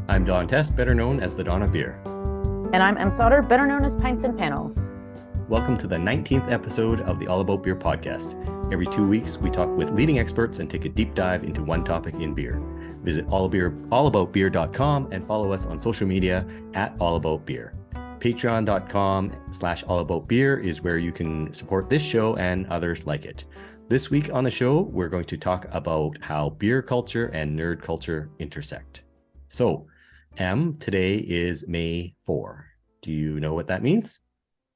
I'm Don Test, better known as the Don of Beer. And I'm Em Sauter, better known as Pints and Panels. Welcome to the 19th episode of the All About Beer podcast. Every 2 weeks, we talk with leading experts and take a deep dive into one topic in beer. Visit allaboutbeer.com and follow us on social media at allaboutbeer. Patreon.com/allaboutbeer is where you can support this show and others like it. This week on the show, we're going to talk about how beer culture and nerd culture intersect. So, Em, today is May 4. Do you know what that means?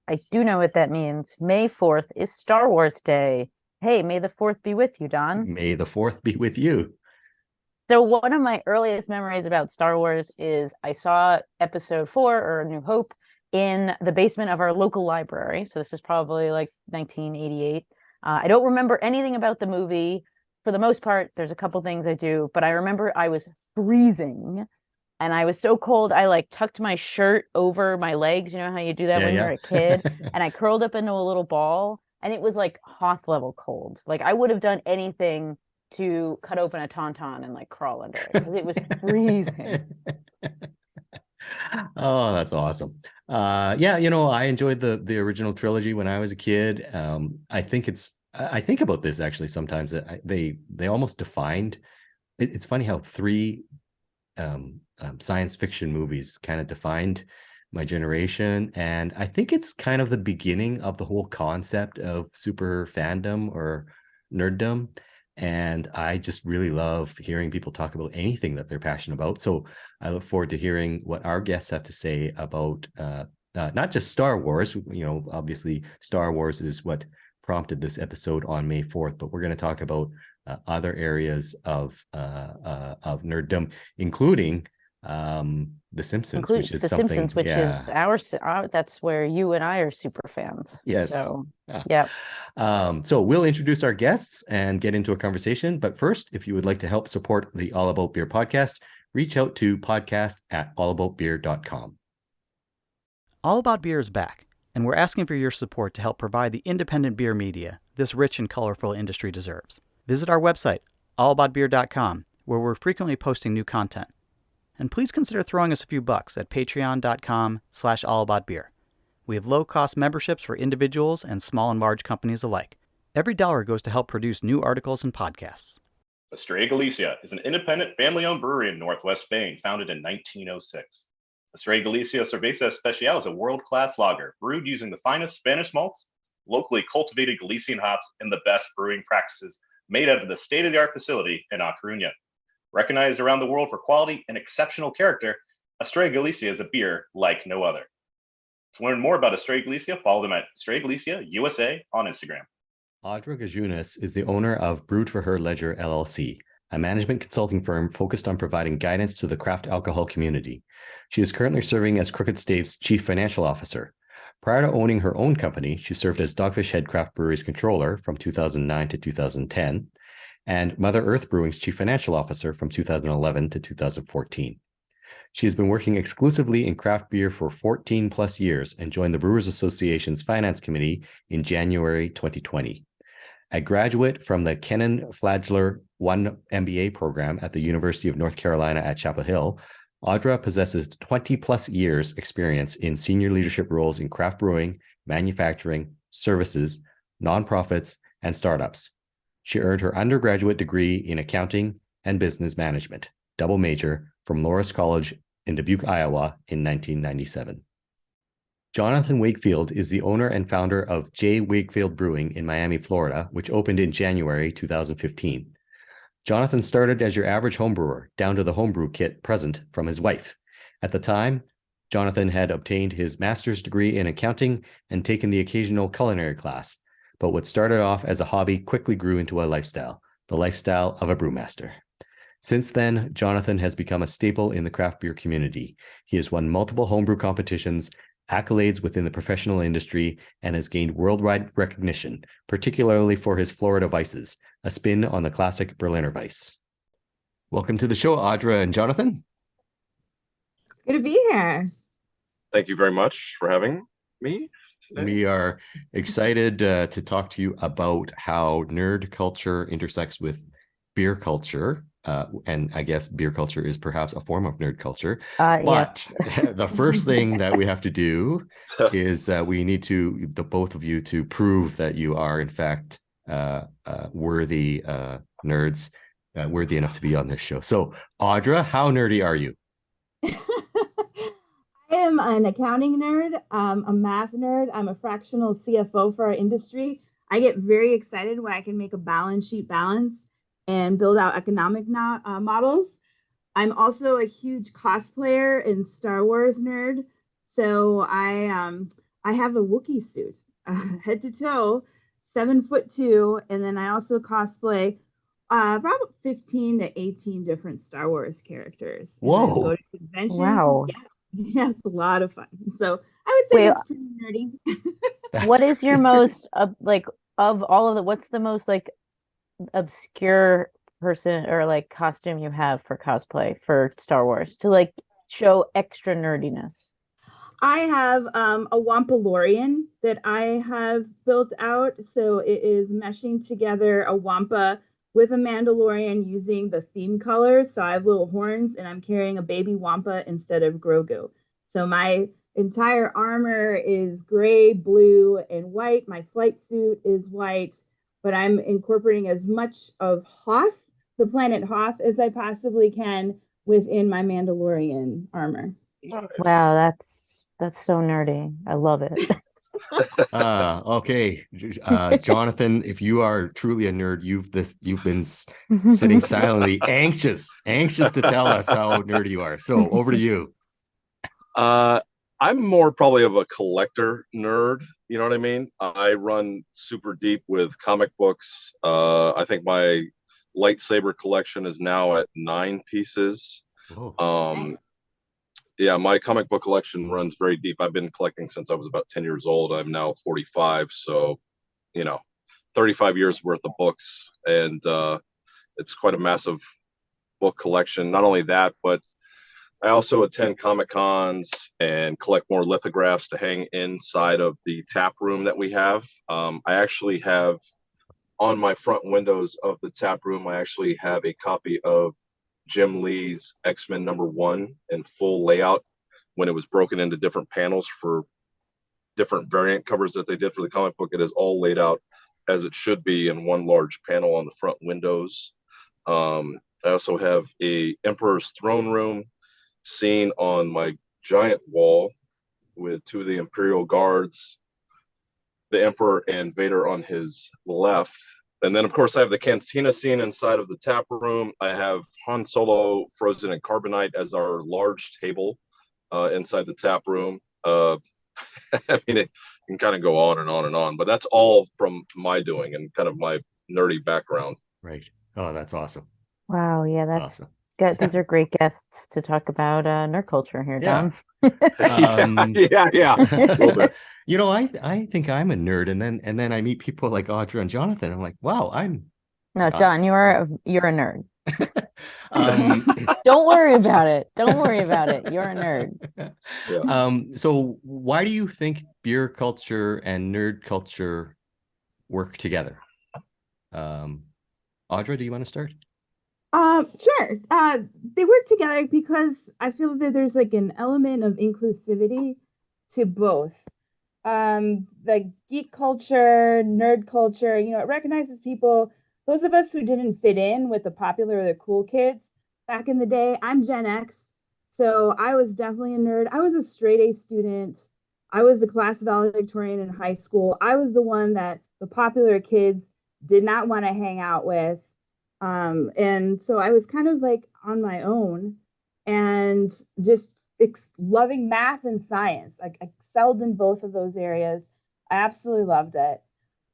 I do know what that means. May 4th is Star Wars Day. Hey, may the 4th be with you, Don. May the 4th be with you. So one of my earliest memories about Star Wars is I saw episode 4, or A New Hope, in the basement of our local library. So this is probably like 1988. I don't remember anything about the movie. For the most part, there's a couple things I do, but I remember I was freezing and I was so cold, I like tucked my shirt over my legs. You know how you do that when you're a kid? And I curled up into a little ball, and it was like Hoth level cold. Like I would have done anything to cut open a tauntaun and like crawl under it because it was freezing. Oh, that's awesome. Yeah, I enjoyed the original trilogy when I was a kid. I think about this actually sometimes that they almost defined. It's funny how three science fiction movies kind of defined my generation, and I think it's kind of the beginning of the whole concept of super fandom or nerddom. And I just really love hearing people talk about anything that they're passionate about. So I look forward to hearing what our guests have to say about not just Star Wars. Obviously Star Wars is what prompted this episode on May 4th, but we're going to talk about other areas of nerddom, including The Simpsons, which is something. Simpsons, which is our that's where you and I are super fans. Yes. So yeah. So we'll introduce our guests and get into a conversation. But first, if you would like to help support the All About Beer podcast, reach out to podcast@allaboutbeer.com. All About Beer is back, and we're asking for your support to help provide the independent beer media this rich and colorful industry deserves. Visit our website, allaboutbeer.com, where we're frequently posting new content. And please consider throwing us a few bucks at patreon.com/allaboutbeer. We have low-cost memberships for individuals and small and large companies alike. Every dollar goes to help produce new articles and podcasts. Estrella Galicia is an independent family-owned brewery in northwest Spain, founded in 1906. Estrella Galicia Cerveza Especial is a world-class lager, brewed using the finest Spanish malts, locally cultivated Galician hops, and the best brewing practices made out of the state-of-the-art facility in A Coruña. Recognized around the world for quality and exceptional character, Estrella Galicia is a beer like no other. To learn more about Estrella Galicia, follow them at Estrella Galicia USA on Instagram. Audra Gaiziunas is the owner of Brewed for Her Ledger LLC, a management consulting firm focused on providing guidance to the craft alcohol community. She is currently serving as Crooked Stave's Chief Financial Officer. Prior to owning her own company, she served as Dogfish Head Craft Brewery's controller from 2009 to 2010, and Mother Earth Brewing's Chief Financial Officer from 2011 to 2014. She has been working exclusively in craft beer for 14 plus years and joined the Brewers Association's Finance Committee in January 2020. A graduate from the Kennan Flagler 1 MBA program at the University of North Carolina at Chapel Hill, Audra possesses 20 plus years experience in senior leadership roles in craft brewing, manufacturing, services, nonprofits, and startups. She earned her undergraduate degree in accounting and business management, double major, from Loras College in Dubuque, Iowa in 1997. Jonathan Wakefield is the owner and founder of Wakefield Brewing in Miami, Florida, which opened in January 2015. Jonathan started as your average homebrewer, down to the homebrew kit present from his wife. At the time, Jonathan had obtained his master's degree in accounting and taken the occasional culinary class. But what started off as a hobby quickly grew into a lifestyle, the lifestyle of a brewmaster. Since then, Jonathan has become a staple in the craft beer community. He has won multiple homebrew competitions, accolades within the professional industry, and has gained worldwide recognition, particularly for his Florida Vices, a spin on the classic Berliner Weiss. Welcome to the show, Audra and Jonathan. Good to be here. Thank you very much for having me today. We are excited to talk to you about how nerd culture intersects with beer culture. and I guess beer culture is perhaps a form of nerd culture. Yes. But the first thing that we have to do is we need to, the both of you, to prove that you are in fact worthy nerds, worthy enough to be on this show. So, Audra, how nerdy are you? I am an accounting nerd, a math nerd. I'm a fractional CFO for our industry. I get very excited when I can make a balance sheet balance and build out economic models. I'm also a huge cosplayer and Star Wars nerd. So I have a Wookiee suit, head to toe, 7'2", and then I also cosplay about 15 to 18 different Star Wars characters. And then Whoa. go to conventions. Wow. Yeah, it's a lot of fun. So I would say Wait, it's pretty nerdy. what is your great. most like of all of the what's the most like obscure person or like costume you have for cosplay for Star Wars to like show extra nerdiness? I have a Wampalorian that I have built out. So it is meshing together a Wampa with a Mandalorian using the theme colors. So I have little horns and I'm carrying a baby Wampa instead of Grogu. So my entire armor is gray, blue, and white. My flight suit is white, but I'm incorporating as much of Hoth, the planet Hoth, as I possibly can within my Mandalorian armor. Wow, that's so nerdy. I love it. Okay. Jonathan, if you are truly a nerd, you've been sitting silently, anxious to tell us how nerdy you are. So over to you. I'm more probably of a collector nerd. You know what I mean? I run super deep with comic books. I think my lightsaber collection is now at 9 pieces. Oh. Yeah, my comic book collection runs very deep. I've been collecting since I was about 10 years old. I'm now 45, so 35 years worth of books, and it's quite a massive book collection. Not only that, but I also attend Comic Cons and collect more lithographs to hang inside of the tap room that we have. I actually have on my front windows of the tap room, I actually have a copy of Jim Lee's X-Men #1 in full layout when it was broken into different panels for different variant covers that they did for the comic book. It is all laid out as it should be in one large panel on the front windows. I also have a Emperor's Throne Room scene on my giant wall with 2 of the Imperial Guards, the Emperor and Vader on his left. And then, of course, I have the cantina scene inside of the tap room. I have Han Solo frozen in carbonite as our large table inside the tap room. I mean, it can kind of go on and on and on, but that's all from my doing and kind of my nerdy background. Right. Oh, that's awesome. Wow, yeah, that's Awesome. good. These are great guests to talk about nerd culture here, Yeah. Don. Yeah. I think I'm a nerd, and then I meet people like Audra and Jonathan. I'm like, wow, I'm No, not. Don, you're a nerd. um, Don't worry about it. Don't worry about it. You're a nerd. Yeah. So why do you think beer culture and nerd culture work together? Audra, do you want to start? Sure. They work together because I feel that there's like an element of inclusivity to both. Like geek culture, nerd culture, it recognizes people, those of us who didn't fit in with the popular or the cool kids back in the day. I'm Gen X, so I was definitely a nerd. I was a straight A student. I was the class valedictorian in high school. I was the one that the popular kids did not want to hang out with. And so I was kind of like on my own and just loving math and science. Like I excelled in both of those areas. I absolutely loved it.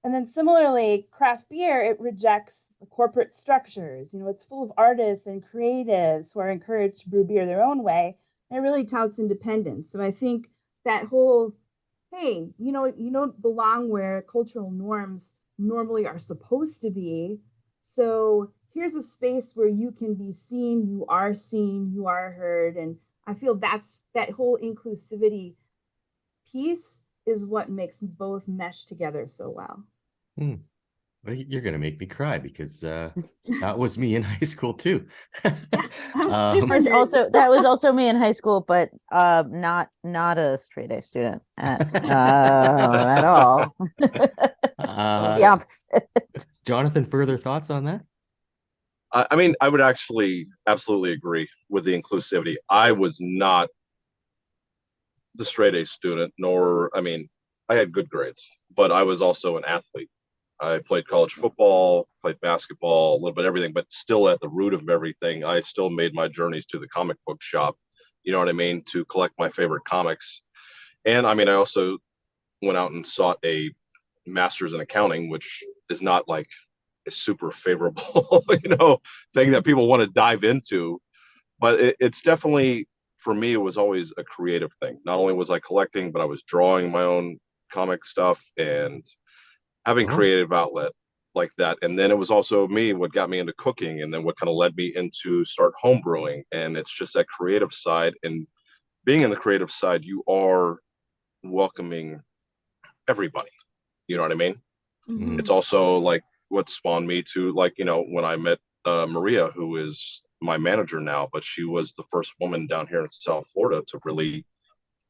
And then similarly, craft beer, it rejects the corporate structures. It's full of artists and creatives who are encouraged to brew beer their own way. And it really touts independence. So I think that whole, hey, you don't belong where cultural norms normally are supposed to be. So here's a space where you can be seen, you are heard. And I feel that whole inclusivity piece is what makes both mesh together so well. Well, you're gonna make me cry because that was me in high school too. I'm super That was also me in high school, but not a straight A student at all. The opposite. Jonathan, further thoughts on that? I mean, I would actually absolutely agree with the inclusivity. I was not the straight A student, nor, I mean, I had good grades, but I was also an athlete. I played college football, played basketball, a little bit everything, but still at the root of everything, I still made my journeys to the comic book shop, you know what I mean, to collect my favorite comics. And I mean, I also went out and sought a master's in accounting, which is not like a super favorable, thing that people want to dive into. But it's definitely, for me, it was always a creative thing. Not only was I collecting, but I was drawing my own comic stuff and having creative outlet like that. And then it was also me what got me into cooking, and then what kind of led me into start home brewing. And it's just that creative side. And being in the creative side, you are welcoming everybody. You know what I mean? Mhm. It's also like what spawned me to, like, when I met Maria, who is my manager now, but she was the first woman down here in South Florida to really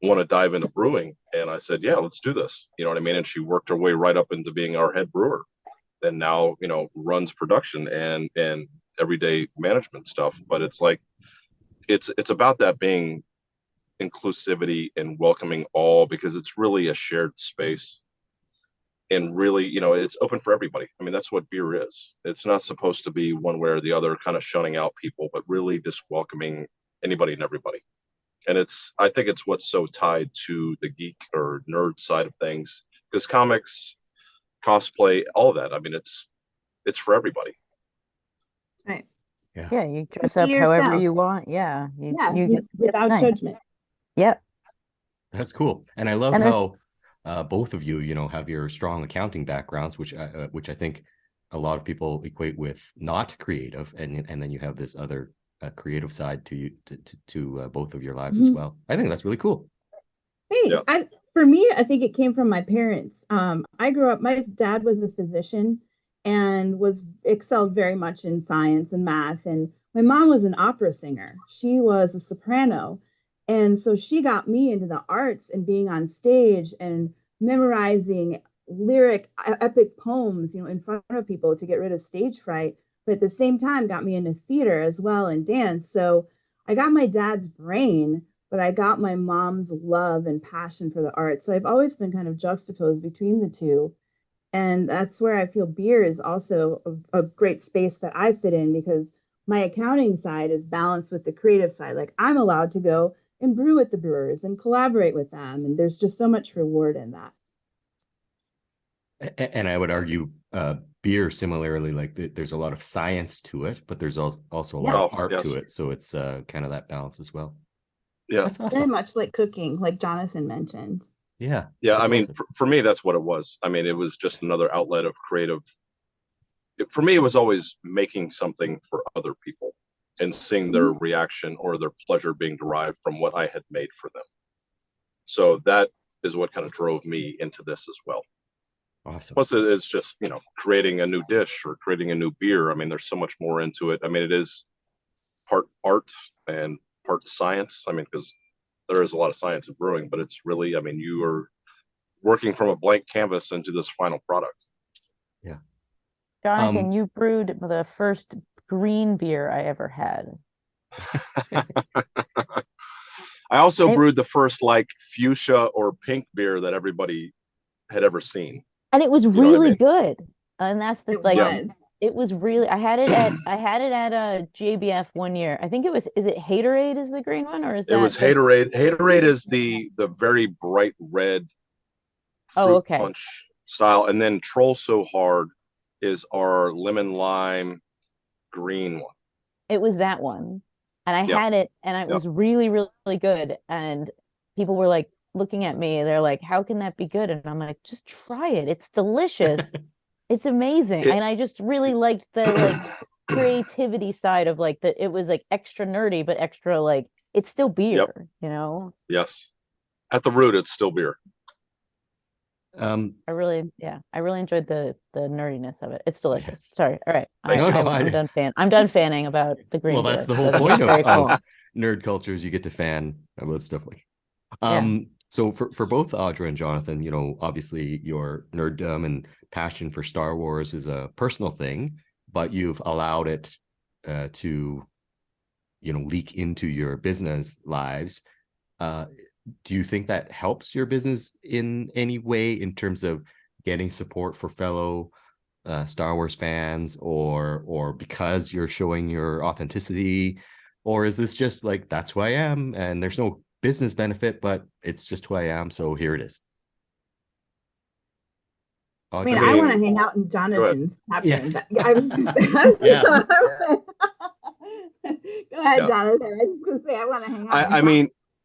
want to dive into brewing. And I said, yeah, let's do this. You know what I mean? And she worked her way right up into being our head brewer, and now, runs production and everyday management stuff. But it's like, it's about that being inclusivity and welcoming all, because it's really a shared space. And really, it's open for everybody. I mean, that's what beer is. It's not supposed to be one way or the other, kind of shunning out people, but really just welcoming anybody and everybody. And I think it's what's so tied to the geek or nerd side of things, because comics, cosplay, all of that. I mean, it's for everybody. Right. Yeah, you dress Be up however yourself. you want. Yeah, Without nice. judgment. Yep. That's cool. And I love And how both of you, have your strong accounting backgrounds, which I think a lot of people equate with not creative, and then you have this other creative side to you to both of your lives as well. I think that's really cool. Hey, for me, I think it came from my parents. I grew up, my dad was a physician and was excelled very much in science and math. And my mom was an opera singer. She was a soprano. And so she got me into the arts and being on stage and memorizing lyric epic poems, in front of people to get rid of stage fright. But at the same time, got me into theater as well and dance. So I got my dad's brain, but I got my mom's love and passion for the arts. So I've always been kind of juxtaposed between the two. And that's where I feel beer is also a great space that I fit in, because my accounting side is balanced with the creative side. Like, I'm allowed to go and brew with the brewers and collaborate with them. And there's just so much reward in that. And I would argue beer similarly, like there's a lot of science to it, but there's also a lot of art to it. So it's kind of that balance as well. Yeah. That's awesome. Very much like cooking, like Jonathan mentioned. Yeah. I mean, awesome. for me, that's what it was. I mean, it was just another outlet of creative. For me, it was always making something for other people and seeing their reaction or their pleasure being derived from what I had made for them. So that is what kind of drove me into this as well. Awesome. Plus, it's just, creating a new dish or creating a new beer. I mean, there's so much more into it. I mean, it is part art and part science. I mean, because there is a lot of science in brewing, but it's really, I mean, you are working from a blank canvas into this final product. Yeah. Jonathan, you brewed the first green beer I ever had. I also brewed the first like fuchsia or pink beer that everybody had ever seen. And it was really good. And that's the it was really, I had it at a JBF one year. I think is it Haterade is the green one, or is that? It was Haterade. Haterade is the very bright red fruit punch style. And then Troll So Hard is our lemon lime green one. It was that one. And I had it, and it was really, really good. And people were like looking at me, and they're like, how can that be good? And I'm like, just try it. It's delicious. It's amazing. And I just really liked the like creativity side of like it was like extra nerdy, but extra like it's still beer, Yes. At the root, it's still beer. I really enjoyed the nerdiness of it. It's Yeah. delicious. Sorry. All right. No, no, I'm done I'm done fanning about the green Well, beer. that's the whole So this point is very cool. of nerd culture is you get to fan about stuff like. Yeah. So for both Audra and Jonathan, you know, obviously your nerddom and passion for Star Wars is a personal thing, but you've allowed it to, you know, leak into your business lives. Do you think that helps your business in any way in terms of getting support for fellow Star Wars fans, or because you're showing your authenticity, or is this just like that's who I am and there's no business benefit, but it's just who I am, so here it is? I mean, Audra? I want to hang out in Jonathan's tap Yeah. room. But I was just gonna say, Yeah. Go ahead, Yeah. Jonathan. I was just gonna say I want to hang out.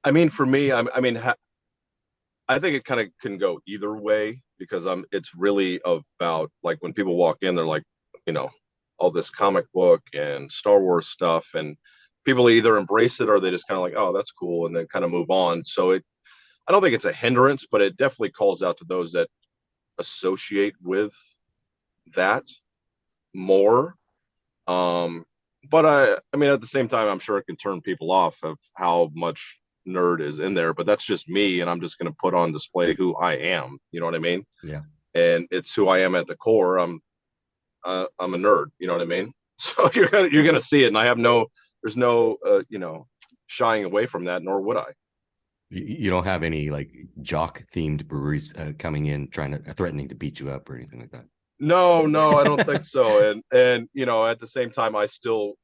I mean, for me, I think it kind of can go either way because it's really about like when people walk in, they're like, you know, all this comic book and Star Wars stuff, and people either embrace it or they just kind of like, oh, that's cool, and then kind of move on. So I don't think it's a hindrance, but it definitely calls out to those that associate with that more. But I mean, at the same time, I'm sure it can turn people off of how much nerd is in there. But that's just me, and I'm just going to put on display who I am. You know what I mean? Yeah. And it's who I am at the core. I'm a nerd. You know what I mean? So you're gonna see it, and there's no you know, shying away from that, nor would I. You don't have any like jock themed breweries coming in threatening to beat you up or anything like that? No, I don't think so. And you know, at the same time, I still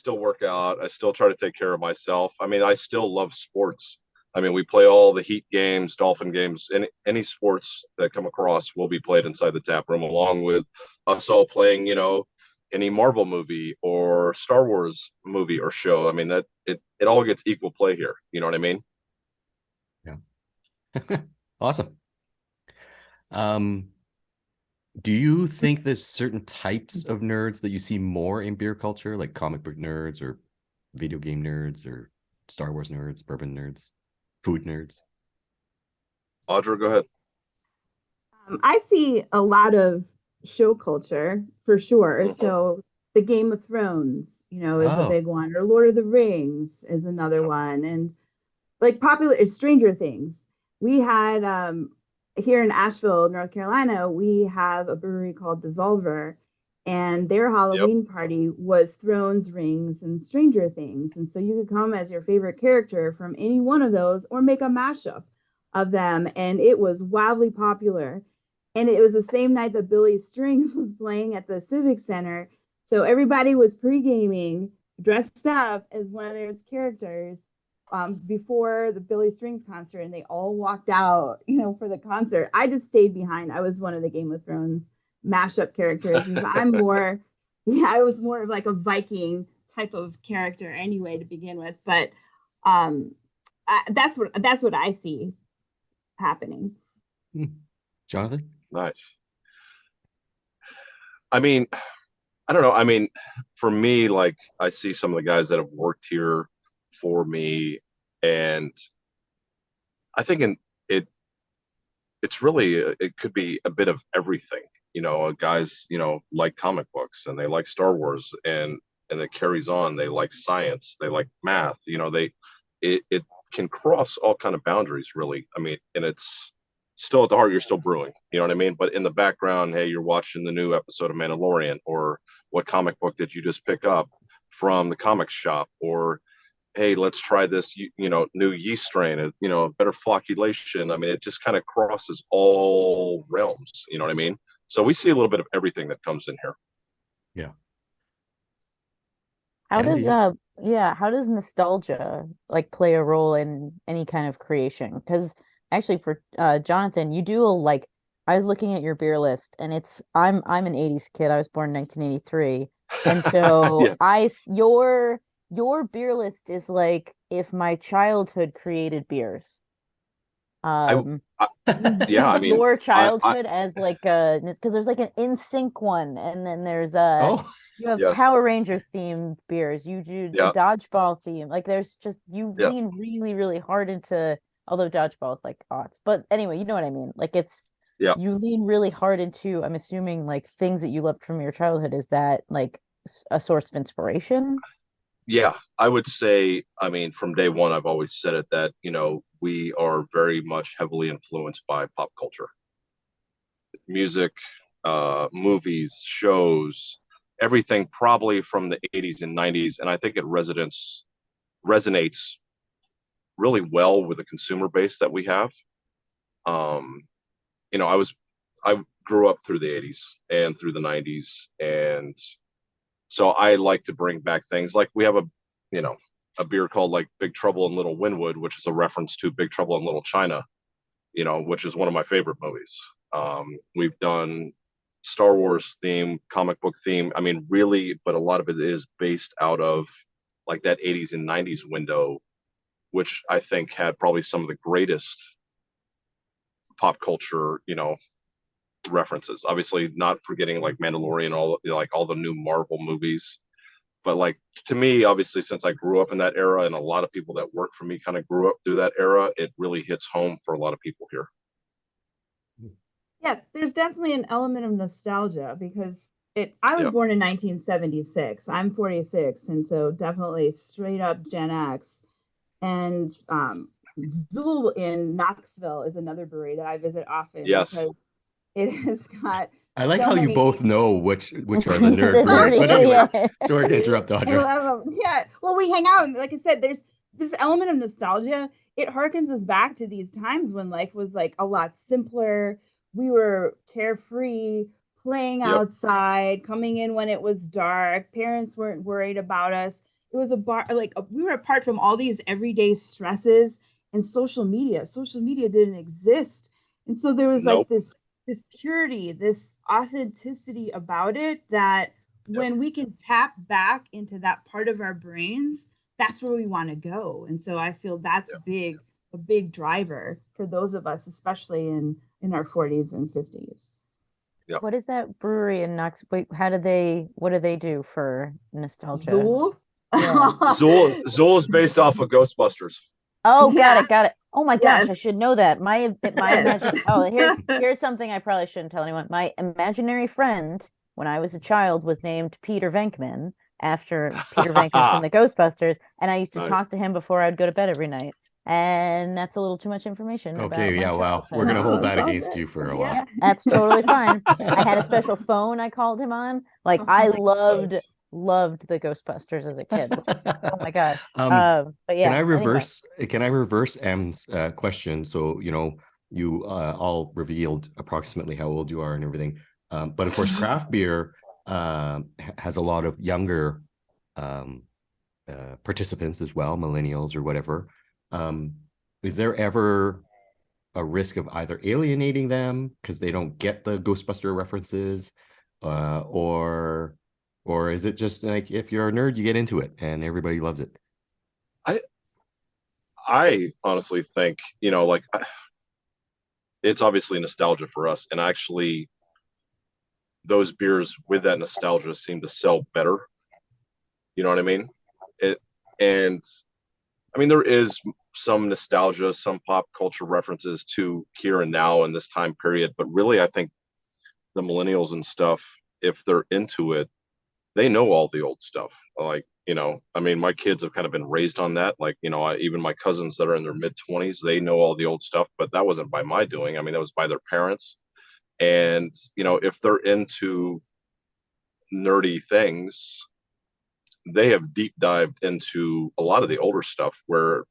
work out. I still try to take care of myself. I mean, I still love sports. I mean, we play all the Heat games, Dolphin games, any sports that come across will be played inside the tap room, along with us all playing, you know, any Marvel movie or Star Wars movie or show. I mean, that it all gets equal play here. You know what I mean? Yeah. Awesome. Do you think there's certain types of nerds that you see more in beer culture, like comic book nerds or video game nerds or Star Wars nerds, bourbon nerds, food nerds? Audra, go ahead. I see a lot of show culture for sure. Mhm. So the Game of Thrones, you know, is a Oh. big one, or Lord of the Rings is another one, and like popular, it's Stranger Things. We had here in Asheville, North Carolina, we have a brewery called Dissolver, and their Halloween party was Thrones, Rings, and Stranger Things. And so you could come as your favorite character from any one of those or make a mashup of them. And it was wildly popular. And it was the same night that Billy Strings was playing at the Civic Center. So everybody was pre-gaming, dressed up as one of those characters before the Billy Strings concert, and they all walked out, you know, for the concert. I just stayed behind. I was one of the Game of Thrones mashup characters, and I'm more, yeah, I was more of like a Viking type of character anyway to begin with. But that's what I see happening. Jonathan? Nice. I mean, I don't know. I mean, for me, like I see some of the guys that have worked here for me, and I think it's really it could be a bit of everything. You know, guys, you know, like comic books and they like Star Wars, and it carries on. They like science, they like math. You know, it can cross all kind of boundaries, really. I mean, and it's still at the heart, you're still brewing. You know what I mean? But in the background, hey, you're watching the new episode of Mandalorian, or what comic book did you just pick up from the comic shop, or hey, let's try this, you know, new yeast strain, you know, better flocculation. I mean, it just kind of crosses all realms. You know what I mean? So we see a little bit of everything that comes in here. Yeah. How Emily, does yeah. how does nostalgia like play a role in any kind of creation? Because actually for Jonathan, you do like I was looking at your beer list, and I'm an 80s kid. I was born in 1983. And so Yeah. your beer list is like if my childhood created beers. I You yeah, I use mean, your I childhood as like because there's like an NSYNC one, and then there's Oh, you have yes, Power Ranger themed beers. You do a yeah, dodgeball theme. Like there's just you yeah, lean really, really hard into although dodgeball is like aughts. But anyway, you know what I mean. Like it's Yeah. you lean really hard into, I'm assuming, like things that you loved from your childhood. Is that like a source of inspiration? Yeah, I would say, I mean, from day one, I've always said it that, we are very much heavily influenced by pop culture, music, movies, shows, everything probably from the 80s and 90s. And I think it resonates really well with the consumer base that we have. Um, I grew up through the 80s and through the 90s. And so I like to bring back things like we have a beer called like Big Trouble in Little Windwood, which is a reference to Big Trouble in Little China, which is one of my favorite movies. We've done Star Wars theme, comic book theme. I mean, really, but a lot of it is based out of like that 80s and 90s window, which I think had probably some of the greatest pop culture, references. Obviously, not forgetting like Mandalorian, all the new Marvel movies. But like to me, obviously, since I grew up in that era, and a lot of people that work for me kind of grew up through that era, it really hits home for a lot of people here. Yeah, there's definitely an element of nostalgia because I was born in 1976. I'm 46, and so definitely straight up Gen X. And Zool in Knoxville is another brewery that I visit often because it has got I like so how you many. both know which are the nerd brewers. But anyways, sorry to interrupt, I Audra. love them. Yeah. Well, we hang out, and like I said, there's this element of nostalgia. It harkens us back to these times when life was like a lot simpler. We were carefree, playing outside, coming in when it was dark. Parents weren't worried about us. It was we were apart from all these everyday stresses and social media. Social media didn't exist. And so there was like this purity, this authenticity about it that when we can tap back into that part of our brains, that's where we want to go. And so I feel that's a big driver for those of us, especially in our 40s and 50s. Yep. What is that brewery in Knox? Wait, what do they do for nostalgia? Zool? Yeah. Zool is based off of Ghostbusters. Oh, got it. Oh my gosh, Yes. I should know that. Here's something I probably shouldn't tell anyone. My imaginary friend, when I was a child, was named Peter Venkman after Peter Venkman from the Ghostbusters, and I used to talk to him before I'd go to bed every night. And that's a little too much information. Okay, about my wow. childhood. We're gonna hold that against you for a while. Yeah, that's totally fine. I had a special phone I called him on. Like I loved the Ghostbusters as a kid. Oh my gosh. But yeah. Can I reverse M's question? So you all revealed approximately how old you are and everything. But of course, craft beer has a lot of younger participants as well, millennials or whatever. Is there ever a risk of either alienating them because they don't get the Ghostbuster references, or is it just like if you're a nerd, you get into it and everybody loves it? I honestly think, it's obviously nostalgia for us. And actually, those beers with that nostalgia seem to sell better. You know what I mean? There is some nostalgia, some pop culture references to here and now in this time period. But really, I think the millennials and stuff, if they're into it, they know all the old stuff. Like, my kids have kind of been raised on that. Like, even my cousins that are in their mid 20s, they know all the old stuff, but that wasn't by my doing. That was by their parents. And, if they're into nerdy things, they have deep dived into a lot of the older stuff where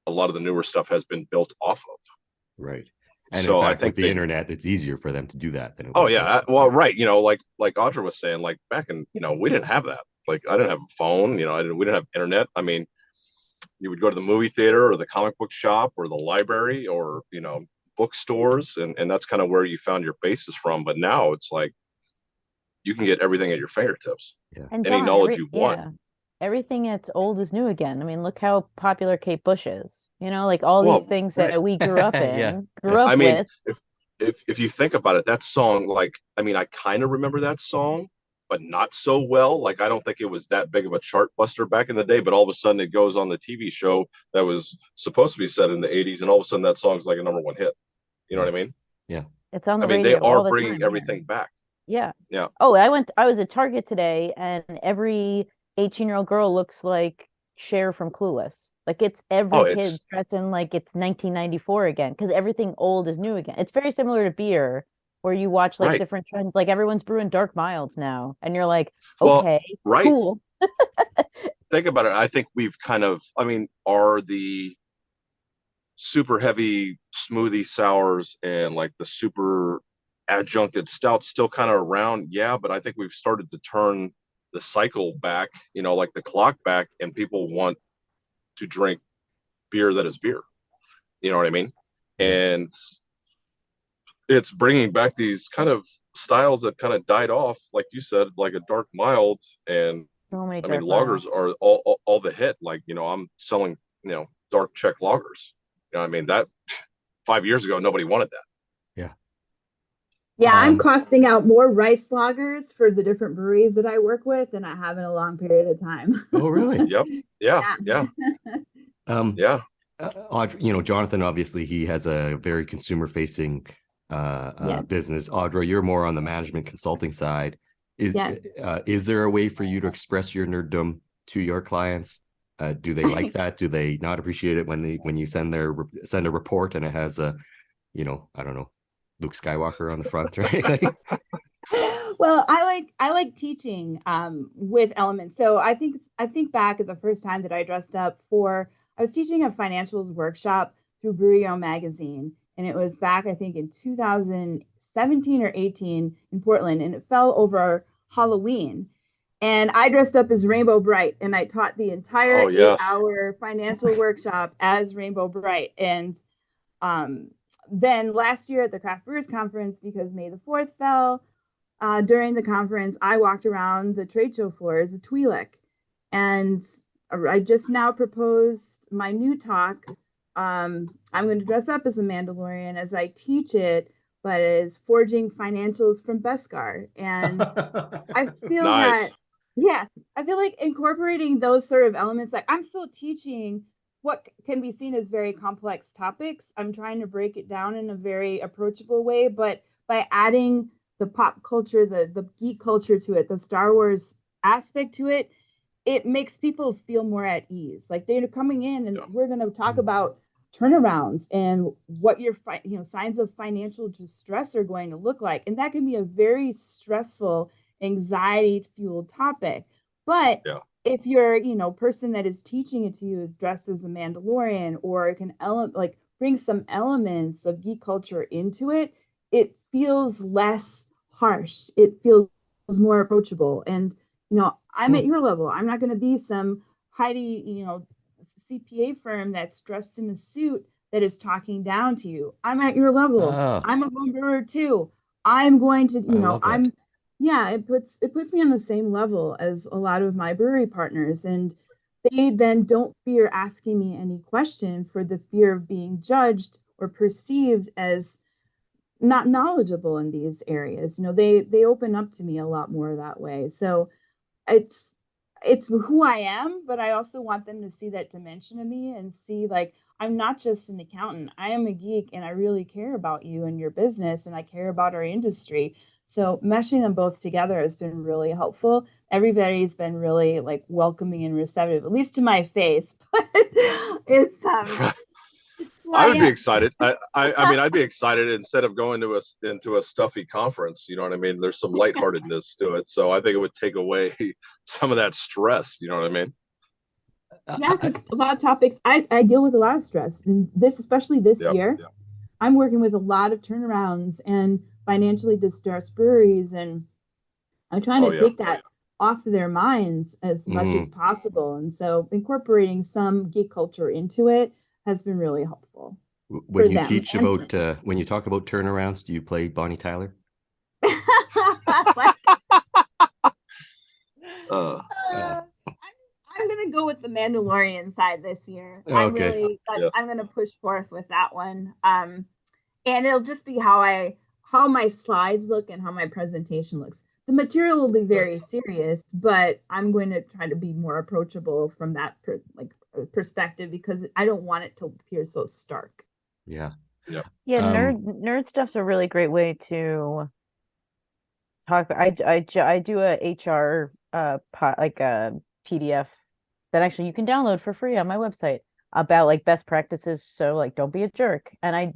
a lot of the newer stuff has been built off of. Right. And so in fact, I think with the internet, it's easier for them to do that than it was. Right. Like Audra was saying, like back in, we didn't have that. Like I didn't have a phone, we didn't have internet. You would go to the movie theater or the comic book shop or the library or, bookstores. And that's kind of where you found your basis from. But now it's like, you can get everything at your fingertips. Yeah. And any knowledge you want. Yeah. Everything that's old is new again. Look how popular Kate Bush is. Like all these things that we grew up in, with. If you think about it, that song, like, I kind of remember that song, but not so well. Like, I don't think it was that big of a chart buster back in the day, but all of a sudden it goes on the TV show that was supposed to be set in the 80s, and all of a sudden that song's like a #1 hit. You know what I mean? Yeah. It's on the I mean, they radio all are the bringing time here. everything back. Yeah. Yeah. Oh, I was at Target today, and every 18-year-old girl looks like Cher from Clueless. Like it's every Oh, kid's dressing like it's 1994 again, because everything old is new again. It's very similar to beer, where you watch like right. different trends. Like everyone's brewing dark milds now, and you're like, Well, okay, right. cool. Think about it. I think we've kind of, I mean, are the super heavy smoothie sours and like the super adjuncted stouts still kind of around? Yeah, but I think we've started to turn the cycle back, you know, like the clock back, and people want to drink beer that is beer. You know what I mean? Yeah. And it's bringing back these kind of styles that kind of died off, like you said, like a dark mild. And So many I mean, dark lagers milds. are all the hit. Like, you know, I'm selling, you know, dark Czech lagers. You know what I mean? That 5 years ago, nobody wanted that. Yeah. Yeah, I'm Um, costing out more rice loggers for the different breweries that I work with than I have in a long period of time. Oh, really? Yep. Yeah. Yeah. Yeah. Audra, you know, Jonathan, obviously he has a very consumer facing Yes. business. Audra, you're more on the management consulting side. Yes. Is there a way for you to express your nerddom to your clients? Do they like that? Do they not appreciate it when you send a report and it has a, you know, I don't know, Luke Skywalker on the front, right? Well, I like teaching with elements. So I think back at the first time that I dressed up for, I was teaching a financials workshop through Brew magazine, and it was back I think in 2017 or 18 in Portland, and it fell over Halloween. And I dressed up as Rainbow Bright, and I taught the entire Oh, yes. 8-hour financial workshop as Rainbow Bright. And um, then last year at the Craft Brewers Conference, because May the 4th fell, during the conference, I walked around the trade show floor as a Twi'lek. And I just now proposed my new talk. I'm going to dress up as a Mandalorian as I teach it, but as forging financials from Beskar. And I feel Nice. that, yeah, I feel like incorporating those sort of elements, like I'm still teaching what can be seen as very complex topics. I'm trying to break it down in a very approachable way, but by adding the pop culture, the geek culture to it, the Star Wars aspect to it, it makes people feel more at ease. Like they're coming in and we're going to talk about turnarounds and what your signs of financial distress are going to look like. And that can be a very stressful, anxiety fueled topic. But if your person that is teaching it to you is dressed as a Mandalorian, or it can bring some elements of geek culture into it, it feels less harsh. It feels more approachable. And I'm at your level. I'm not going to be some Heidi, CPA firm that's dressed in a suit that is talking down to you. I'm at your level. I'm a home brewer too. I'm going to, it puts me on the same level as a lot of my brewery partners. And they then don't fear asking me any question for the fear of being judged or perceived as not knowledgeable in these areas. They open up to me a lot more that way. So it's who I am, but I also want them to see that dimension of me and see, like, I'm not just an accountant. I am a geek, and I really care about you and your business, and I care about our industry. So meshing them both together has been really helpful. Everybody's been really like welcoming and receptive, at least to my face. But it's I would be excited. I mean, I'd be excited instead of going to into a stuffy conference. You know what I mean? There's some lightheartedness to it, so I think it would take away some of that stress. You know what I mean? Yeah, because a lot of topics, I deal with a lot of stress, and especially this year, I'm working with a lot of turnarounds and financially distressed breweries, and I'm trying to take that off of their minds as much as possible. And so incorporating some geek culture into it has been really helpful. When you teach about, when you talk about turnarounds, do you play Bonnie Tyler? I'm going to go with the Mandalorian side this year. Okay. I'm going to push forth with that one. And it'll just be how my slides look and how my presentation looks. The material will be very serious, but I'm going to try to be more approachable from that perspective, because I don't want it to appear so stark. Yeah. Yeah, Um, nerd stuff's a really great way to talk. I do a HR like a PDF that actually you can download for free on my website about like best practices. So like don't be a jerk. And I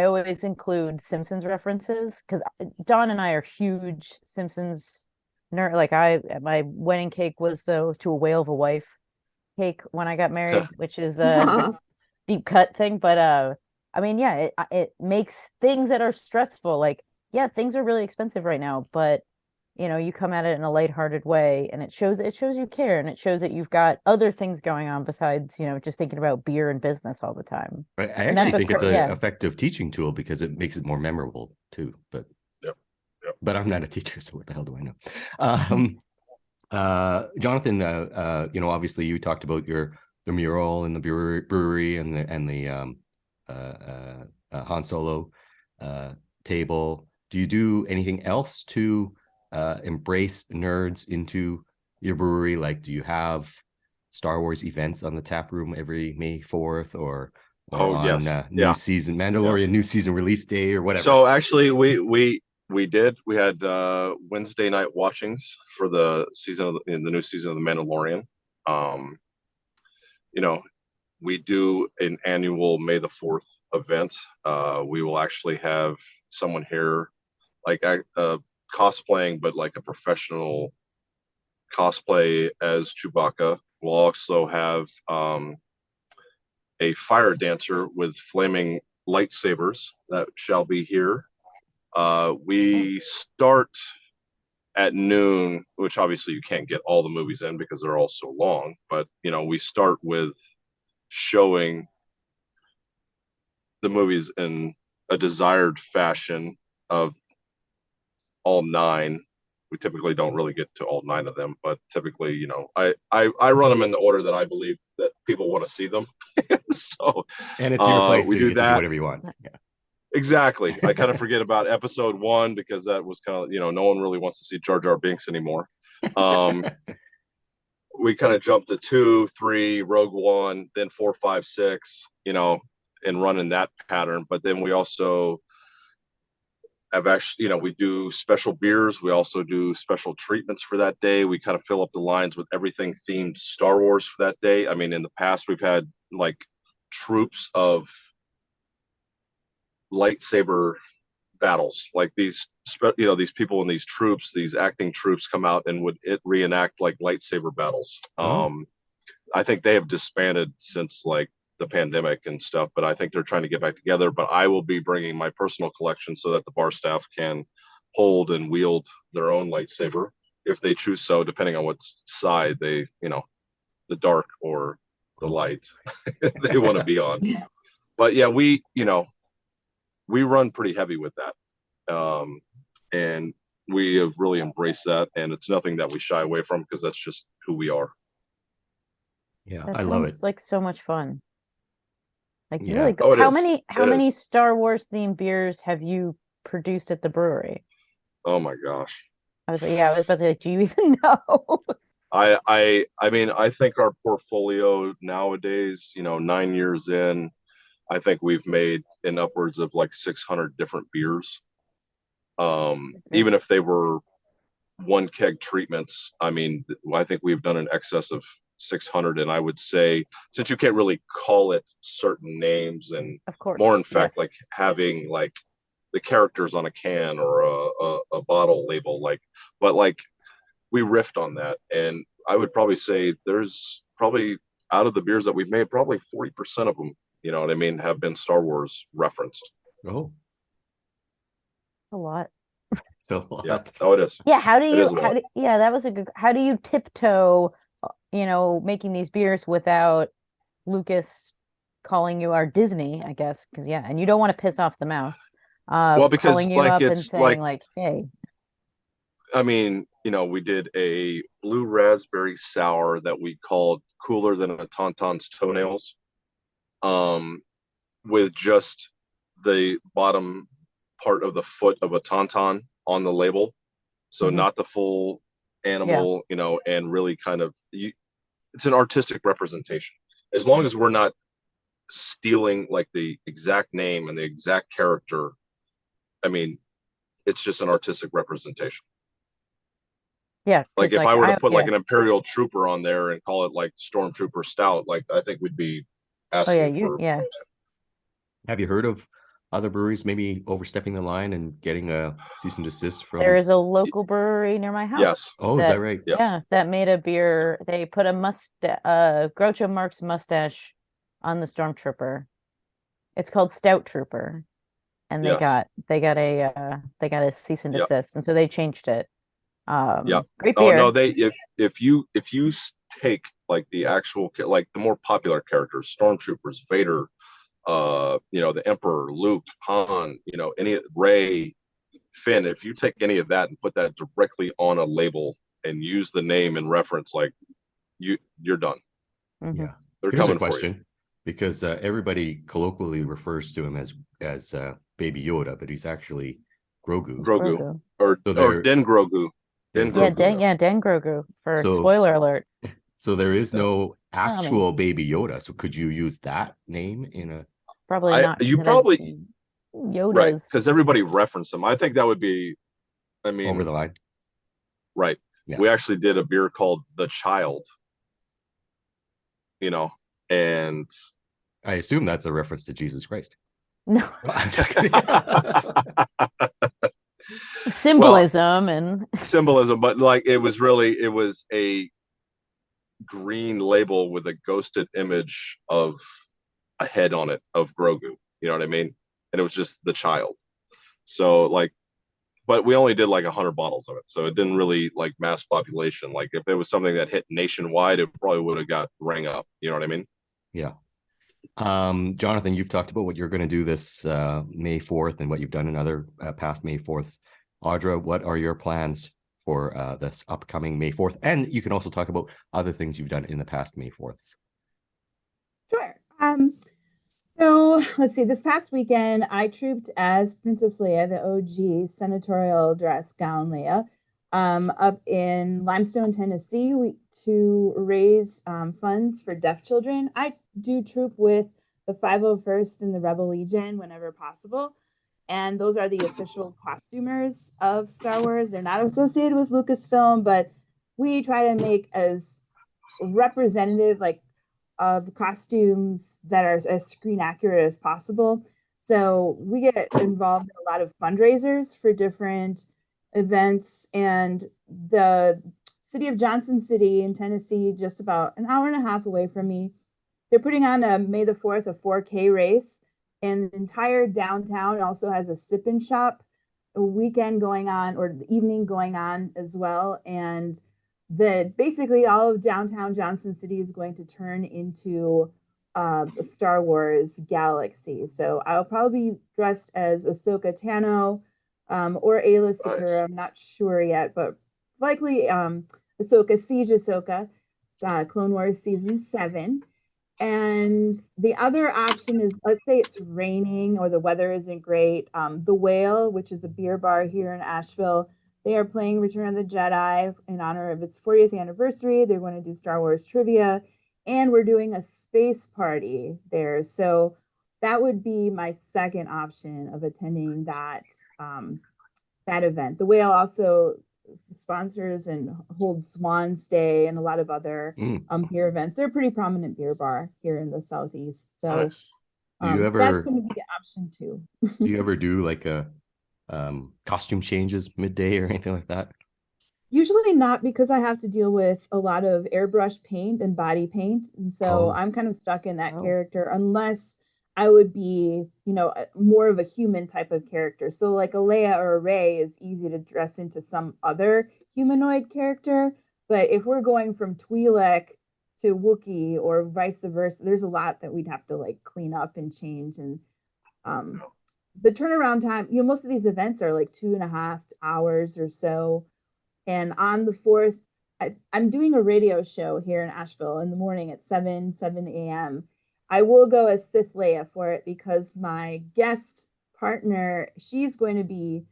always include Simpsons references because Don and I are huge Simpsons nerd. Like my wedding cake was though to a whale of a wife cake when I got married, which is a deep cut thing. But I mean, yeah, it makes things that are stressful like yeah, things are really expensive right now, but you come at it in a lighthearted way and it shows you care and it shows that you've got other things going on besides, just thinking about beer and business all the time. right. I And actually that's think it's an yeah. effective teaching tool because it makes it more memorable too. But but I'm not a teacher, so what the hell do I know? Jonathan, obviously you talked about the mural in the brewery and the Han Solo table. Do you do anything else to embrace nerds into your brewery? Like, do you have Star Wars events on the tap room every May 4th or on new season Mandalorian new season release day or whatever? So actually we had Wednesday night watchings for the new season of the Mandalorian. We do an annual May the 4th event. We will actually have someone here like cosplaying, but like a professional cosplay as Chewbacca. We'll also have a fire dancer with flaming lightsabers that shall be here. We start at noon, which obviously you can't get all the movies in because they're all so long, but we start with showing the movies in a desired fashion of all 9. We typically don't really get to all 9 of them, but typically, I run them in the order that I believe that people want to see them. So, and it's your place, we so do you get that. to do whatever you want. Yeah. Exactly. I kind of forget about episode 1 because that was kind of, no one really wants to see Jar Jar Binks anymore. We kind of jump to 2, 3, Rogue One, then 4, 5, 6, and run in that pattern. But then we also have actually, we do special beers. We also do special treatments for that day. We kind of fill up the lines with everything themed Star Wars for that day. I mean, in the past, we've had like troops of lightsaber battles, like these people in these troops, these acting troops come out and would reenact like lightsaber battles. I think they have disbanded since like the pandemic and stuff, but I think they're trying to get back together. But I will be bringing my personal collection so that the bar staff can hold and wield their own lightsaber if they choose so, depending on what side they, the dark or the light they want to be on. But yeah, we run pretty heavy with that. And we have really embraced that. And it's nothing that we shy away from because that's just who we are. Yeah, That I love it. sounds like so much fun. Like Yeah. really Oh, good. it How is. many Star Wars themed beers have you produced at the brewery? Oh my gosh. I was about to say, like, do you even know? I mean, I think our portfolio nowadays, 9 years in, I think we've made in upwards of like 600 different beers. Even if they were 1 keg treatments, I mean, I think we've done in excess of 600. And I would say, since you can't really call it certain names, and Of course, more in fact, yes. like having like the characters on a can or a bottle label, but we riffed on that. And I would probably say there's probably, out of the beers that we've made, probably 40% of them, you know what I mean, have been Star Wars referenced. Oh, A lot. so a lot. Yeah. Oh, it is. Yeah, how do you that was a good, how do you tiptoe, making these beers without Lucas calling you our Disney, I guess, because and you don't want to piss off the mouse. Well, because calling you up and it's saying like, hey. I mean, we did a blue raspberry sour that we called Cooler Than a Tauntaun's Toenails, with just the bottom part of the foot of a tauntaun on the label. So not the full animal, and really kind of, it's an artistic representation. As long as we're not stealing like the exact name and the exact character. I mean, it's just an artistic representation. Yeah, Like 'cause, if like, I were to put yeah. like an Imperial Trooper on there and call it like Stormtrooper Stout, like I think we'd be Oh asking yeah, for. yeah. Have you heard of other breweries maybe overstepping the line and getting a cease and desist from? There is a local brewery near my house. Yes. Oh, is that right? Yes. Yeah, that made a beer. They put a Groucho Marx mustache on the Stormtrooper. It's called Stout Trooper, and they Yes. got a cease and Yep. desist, and so they changed it. Yep. Great Oh beer. no, if you take like the actual like the more popular characters, Stormtroopers, Vader, the Emperor, Luke, Han, any Rey, Finn, if you take any of that and put that directly on a label and use the name and reference, like you're done. Mhm. Yeah. They're Here's a coming for you. question, because everybody colloquially refers to him as Baby Yoda, but he's actually Grogu. Grogu. Grogu. Or Den Grogu. Den Yeah, Grogu. Den Grogu. For So- spoiler alert. So there is no I actual Baby Yoda. So could you use that name in a? Probably not. You 'cause it has probably Yoda's. right, because everybody referenced them. I think that would be, I mean, Over the line. right. Yeah. We actually did a beer called The Child, and I assume that's a reference to Jesus Christ. No I'm just kidding. symbolism and symbolism, but like it was a green label with a ghosted image of a head on it of Grogu. You know what I mean? And it was just The Child. So like, but we only did like 100 bottles of it, so it didn't really like mass population. Like if it was something that hit nationwide, it probably would have got rang up. You know what I mean? Yeah. Jonathan, you've talked about what you're going to do this May 4th and what you've done in other past May 4ths. Audra, what are your plans for this upcoming May 4th? And you can also talk about other things you've done in the past May 4ths. Sure. So let's see. This past weekend, I trooped as Princess Leia, the OG senatorial dress gown Leia, up in Limestone, Tennessee, to raise funds for deaf children. I do troop with the 501st and the Rebel Legion whenever possible, and those are the official costumers of Star Wars. They're not associated with Lucasfilm, but we try to make as representative, like, of costumes that are as screen accurate as possible. So we get involved in a lot of fundraisers for different events, and the city of Johnson City in Tennessee, just about an hour and a half away from me, they're putting on a May the 4th, a 4K race, and the entire downtown also has a sip and shop weekend going on, or the evening going on as well. And basically all of downtown Johnson City is going to turn into a Star Wars galaxy. So I'll probably be dressed as Ahsoka Tano, or Ayla Secura. Nice. I'm not sure yet, but likely Ahsoka, Siege Ahsoka, Clone Wars Season 7. And the other option is, let's say it's raining or the weather isn't great. The Whale, which is a beer bar here in Asheville, they are playing Return of the Jedi in honor of its 40th anniversary. They're going to do Star Wars trivia, and we're doing a space party there. So that would be my second option of attending that event. The Whale also sponsors and holds Swan's Day and a lot of other beer events. They're a pretty prominent beer bar here in the Southeast. So Nice. that's going to be an option too. Do you ever do like a costume changes midday or anything like that? Usually not, because I have to deal with a lot of airbrush paint and body paint. And so I'm kind of stuck in that character, unless I would be, more of a human type of character. So like a Leia or a Rey is easy to dress into some other humanoid character. But if we're going from Twi'lek to Wookiee or vice versa, there's a lot that we'd have to like clean up and change. And the turnaround time, most of these events are like 2.5 hours or so. And on the 4th, I'm doing a radio show here in Asheville in the morning at 7 a.m. I will go as Sith Leia for it, because my guest partner, she's going to be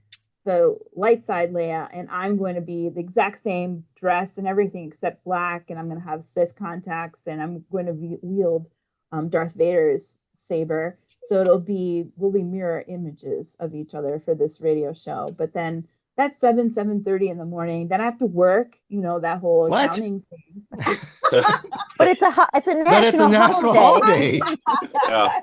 the light side Leia, and I'm going to be the exact same dress and everything except black, and I'm going to have Sith contacts, and I'm going to wield Darth Vader's lightsaber. So we'll be mirror images of each other for this radio show. But then that's 7:30 in the morning. Then I have to work, that whole What? accounting thing. But it's a national But it's a national holiday. Yeah.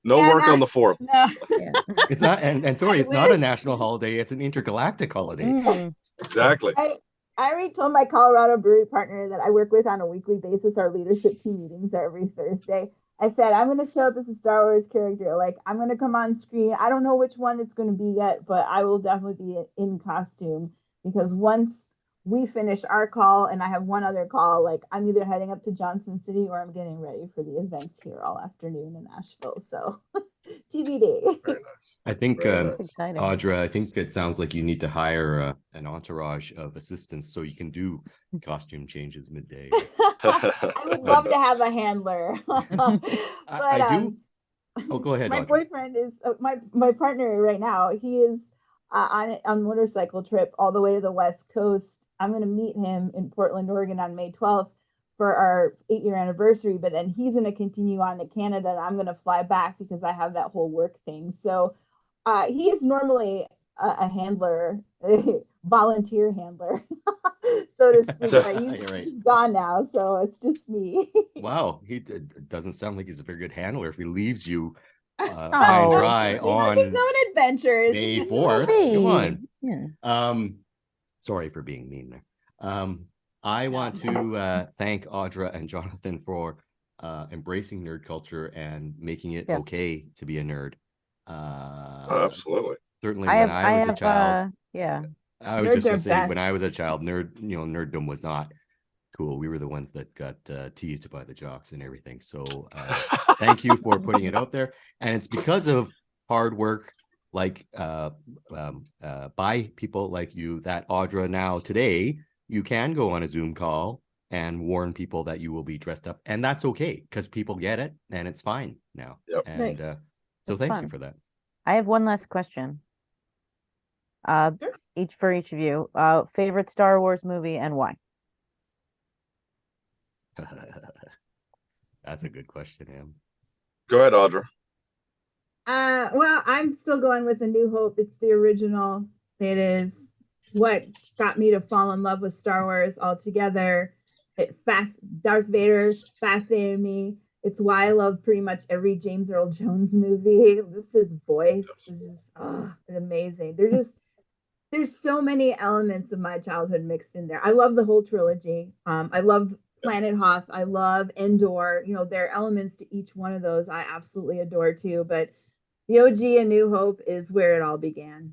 No And work on the 4th. No. Yeah. It's not, and sorry, I it's not a wish. national holiday. It's an intergalactic holiday. Mm. Exactly. I already told my Colorado brewery partner that I work with on a weekly basis. Our leadership team meetings are every Thursday. I said, I'm going to show up as a Star Wars character. Like, I'm going to come on screen. I don't know which one it's going to be yet, but I will definitely be in costume, because once we finish our call and I have one other call, like, I'm either heading up to Johnson City or I'm getting ready for the events here all afternoon in Nashville. So TBD. Very nice. I think, Very nice. Exciting. Audra, I think it sounds like you need to hire an entourage of assistants so you can do costume changes midday. I would love to have a handler. I do. Oh, go ahead, My Audra. boyfriend is my partner right now. He is on motorcycle trip all the way to the West Coast. I'm going to meet him in Portland, Oregon on May 12th for our 8-year anniversary. But then he's going to continue on to Canada, and I'm going to fly back because I have that whole work thing. So he is normally a handler, a volunteer handler, so to speak. But You're right. he's gone now, so it's just me. Wow, he doesn't sound like he's a very good handler if he leaves you high Oh. and dry He has on his own adventures. May 4th. Hey. Come on. Yeah. Sorry for being mean there. I want to thank Audra and Jonathan for embracing nerd culture and making it Yes. okay to be a nerd. Absolutely. Certainly when I was a child, yeah. I was Nerds just gonna are say, best. when I was a child, nerddom was not cool. We were the ones that got teased by the jocks and everything. So thank you for putting it out there. And it's because of hard work, like by people like you, that Audra, now today you can go on a Zoom call and warn people that you will be dressed up, and that's okay because people get it and it's fine now. Yep. And Right. so That's thank fun. you for that. I have one last question. Sure. Each for each of you. Favorite Star Wars movie and why? That's a good question, Em. Go ahead, Audra. Well, I'm still going with A New Hope. It's the original. It is what got me to fall in love with Star Wars altogether. Darth Vader fascinated me. It's why I love pretty much every James Earl Jones movie. His voice is just amazing. There's so many elements of my childhood mixed in there. I love the whole trilogy. I love Planet Hoth. I love Endor. There are elements to each one of those I absolutely adore too. But the OG A New Hope is where it all began.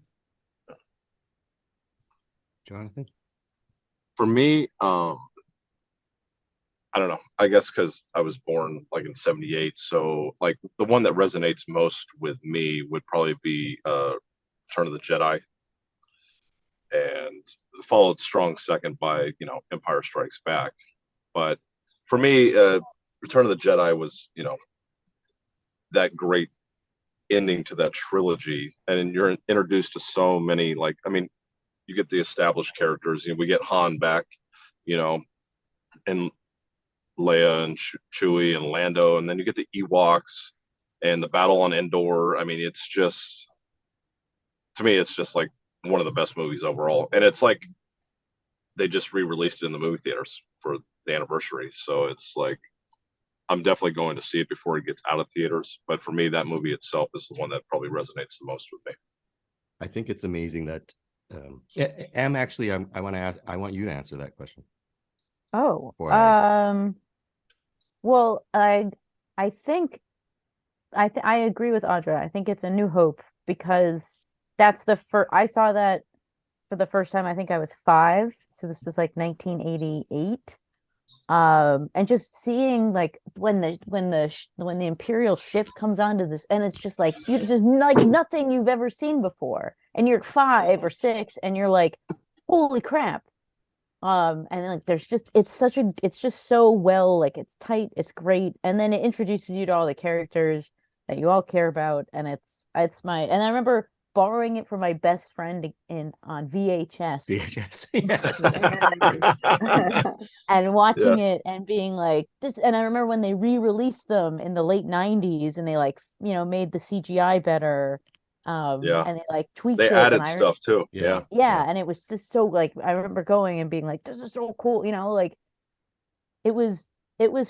Jonathan? For me, I don't know. I guess because I was born like in '78, so like the one that resonates most with me would probably be Return of the Jedi, and followed strong second by Empire Strikes Back. But for me, Return of the Jedi was that great ending to that trilogy, and you're introduced to so many, like, I mean, you get the established characters. We get Han back, and Leia and Chewie and Lando, and then you get the Ewoks and the battle on Endor. I mean, it's just, to me, it's just like one of the best movies overall. And it's like they just re-released it in the movie theaters for the anniversary, so it's like I'm definitely going to see it before it gets out of theaters. But for me, that movie itself is the one that probably resonates the most with me. I think it's amazing that Em, actually, I want you to answer that question. Oh, Before I- well, I think I agree with Audra. I think it's A New Hope because that's the first I saw that for the first time. I think I was 5, so this is like 1988. And just seeing like when the Imperial ship comes onto this, and it's just like you just like nothing you've ever seen before, and you're 5 or 6, and you're like, holy crap. And like it's just so well, like it's tight, it's great, and then it introduces you to all the characters that you all care about, and and I remember borrowing it from my best friend on VHS. VHS. Yes. And watching Yes. it and being like this. And I remember when they re-released them in the late 90s and they like, made the CGI better. Yeah. And they like tweaked They it. added And stuff too. Yeah. yeah. And it was just so like, I remember going and being like, this is so cool. Like it was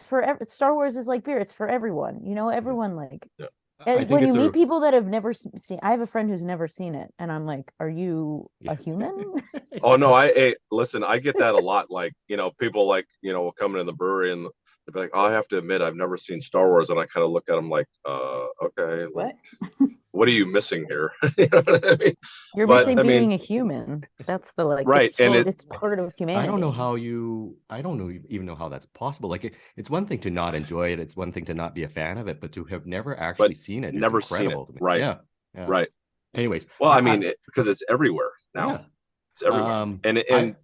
for Star Wars is like beer. It's for everyone, everyone like, Yeah. I and think when you it's meet people that have never seen, I have a friend who's never seen it, and I'm like, "Are you Yeah. a human?" Oh no, listen, I get that a lot. Like, people like, will come in the brewery and they'll be like, oh, I have to admit, I've never seen Star Wars. And I kind of look at them like, okay, What? what are you missing here? You know what I mean? You're But, missing I mean- being a human. That's the like, Right, and it's part of humanity. I don't know how I don't know even know how that's possible. Like it's one thing to not enjoy it. It's one thing to not be a fan of it, but to have never actually seen it is never seen it. incredible to me. Right. Yeah. Right. Anyways. Well, I mean, because it's everywhere now. Yeah. It's everywhere. And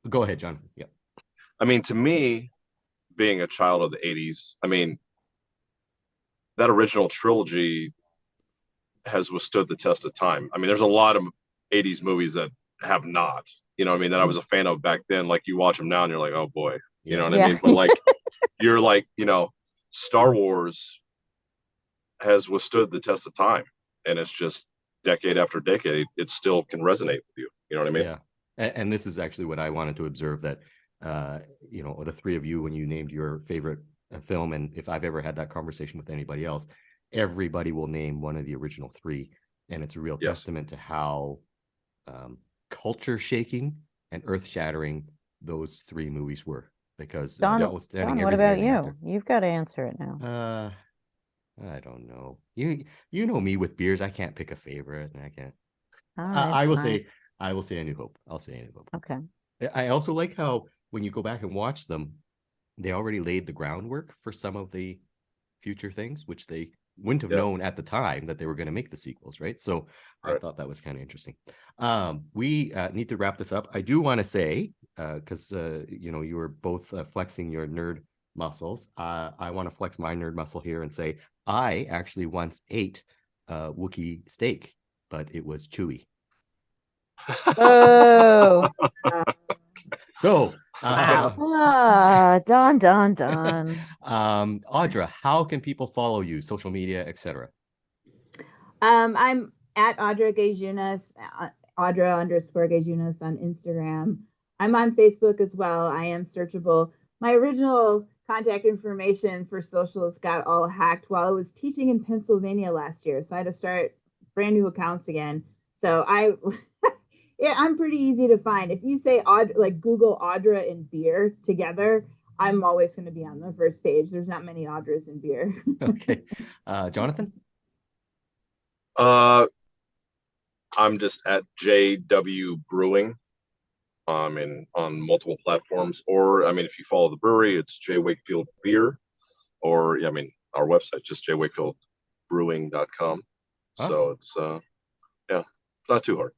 go ahead, John. Yeah. I mean, to me, being a child of the 80s, I mean, that original trilogy has withstood the test of time. I mean, there's a lot of 80s movies that have not, that I was a fan of back then. Like you watch them now and you're like, oh boy, you know what I mean? But like, you're like, Star Wars has withstood the test of time, and it's just decade after decade, it still can resonate with you. You know what I mean? Yeah. And this is actually what I wanted to observe, that, the three of you, when you named your favorite film, and if I've ever had that conversation with anybody else, everybody will name one of the original three. And it's a real testament to how culture shaking and earth shattering those three movies were. Because Don, notwithstanding what about everything you? You've got to answer it now. I don't know. You know me with beers. I can't pick a favorite, and I can't. All right, I will fine. say A New Hope. I'll say A New Hope. Okay. I also like how when you go back and watch them, they already laid the groundwork for some of the future things, which they wouldn't have known at the time that they were going to make the sequels, right? So I thought that was kind of interesting. We need to wrap this up. I do want to say, because you were both flexing your nerd muscles. I want to flex my nerd muscle here and say I actually once ate Wookiee steak, but it was chewy. Oh. So, Don. Audra, how can people follow you, social media, etc.? I'm at Audra Gaiziunas, Audra_Gaiziunas on Instagram. I'm on Facebook as well. I am searchable. My original contact information for socials got all hacked while I was teaching in Pennsylvania last year. So I had to start brand new accounts again. So I'm pretty easy to find. If you say Google Audra and beer together, I'm always going to be on the first page. There's not many Audras in beer. Okay. Jonathan? I'm just at JW Brewing. On multiple platforms, or if you follow the brewery, it's J Wakefield Beer, or our website, just jwakefieldbrewing.com. Awesome. So it's not too hard.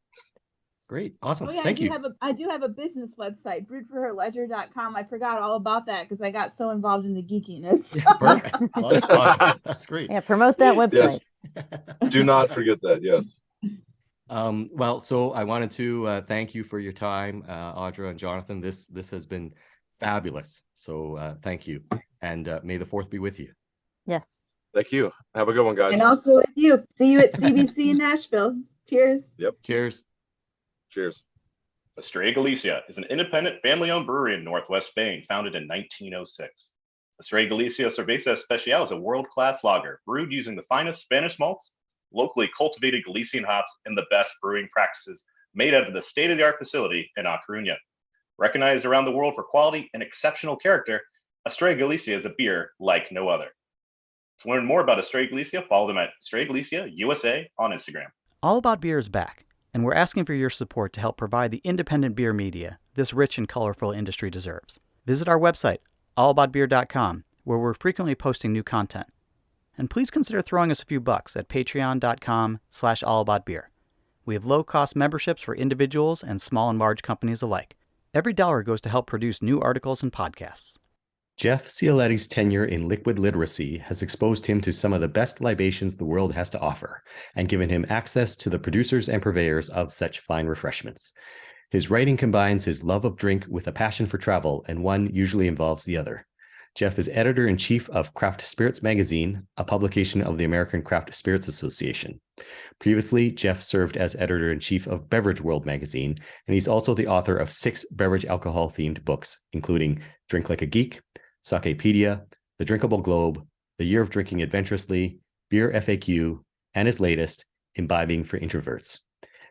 Great. Awesome. Oh yeah, Thank you. I do have a business website, brewedforherledger.com. I forgot all about that because I got so involved in the geekiness. Perfect. Awesome. That's great. Yeah, promote that website. Yes. Do not forget that. Yes. So I wanted to thank you for your time, Audra and Jonathan. This has been fabulous. So thank you, and may the 4th be with you. Yes. Thank you. Have a good one, guys. And also with you. See you at CBC in Nashville. Cheers. Yep. Cheers. Cheers. Estrella Galicia is an independent family-owned brewery in Northwest Spain, founded in 1906. Estrella Galicia Cerveza Especial is a world-class lager brewed using the finest Spanish malts, locally cultivated Galician hops, and the best brewing practices made out of the state-of-the-art facility in A Coruña. Recognized around the world for quality and exceptional character, Estrella Galicia is a beer like no other. To learn more about Estrella Galicia, follow them at Estrella Galicia USA on Instagram. All About Beer is back, and we're asking for your support to help provide the independent beer media this rich and colorful industry deserves. Visit our website, allaboutbeer.com, where we're frequently posting new content. And please consider throwing us a few bucks at patreon.com/allaboutbeer. We have low-cost memberships for individuals and small and large companies alike. Every dollar goes to help produce new articles and podcasts. Jeff Cioletti's tenure in liquid literacy has exposed him to some of the best libations the world has to offer and given him access to the producers and purveyors of such fine refreshments. His writing combines his love of drink with a passion for travel, and one usually involves the other. Jeff is editor-in-chief of Craft Spirits Magazine, a publication of the American Craft Spirits Association. Previously, Jeff served as editor-in-chief of Beverage World magazine, and he's also the author of 6 beverage alcohol-themed books, including Drink Like a Geek, Sakepedia, The Drinkable Globe, The Year of Drinking Adventurously, Beer FAQ, and his latest, Imbibing for Introverts.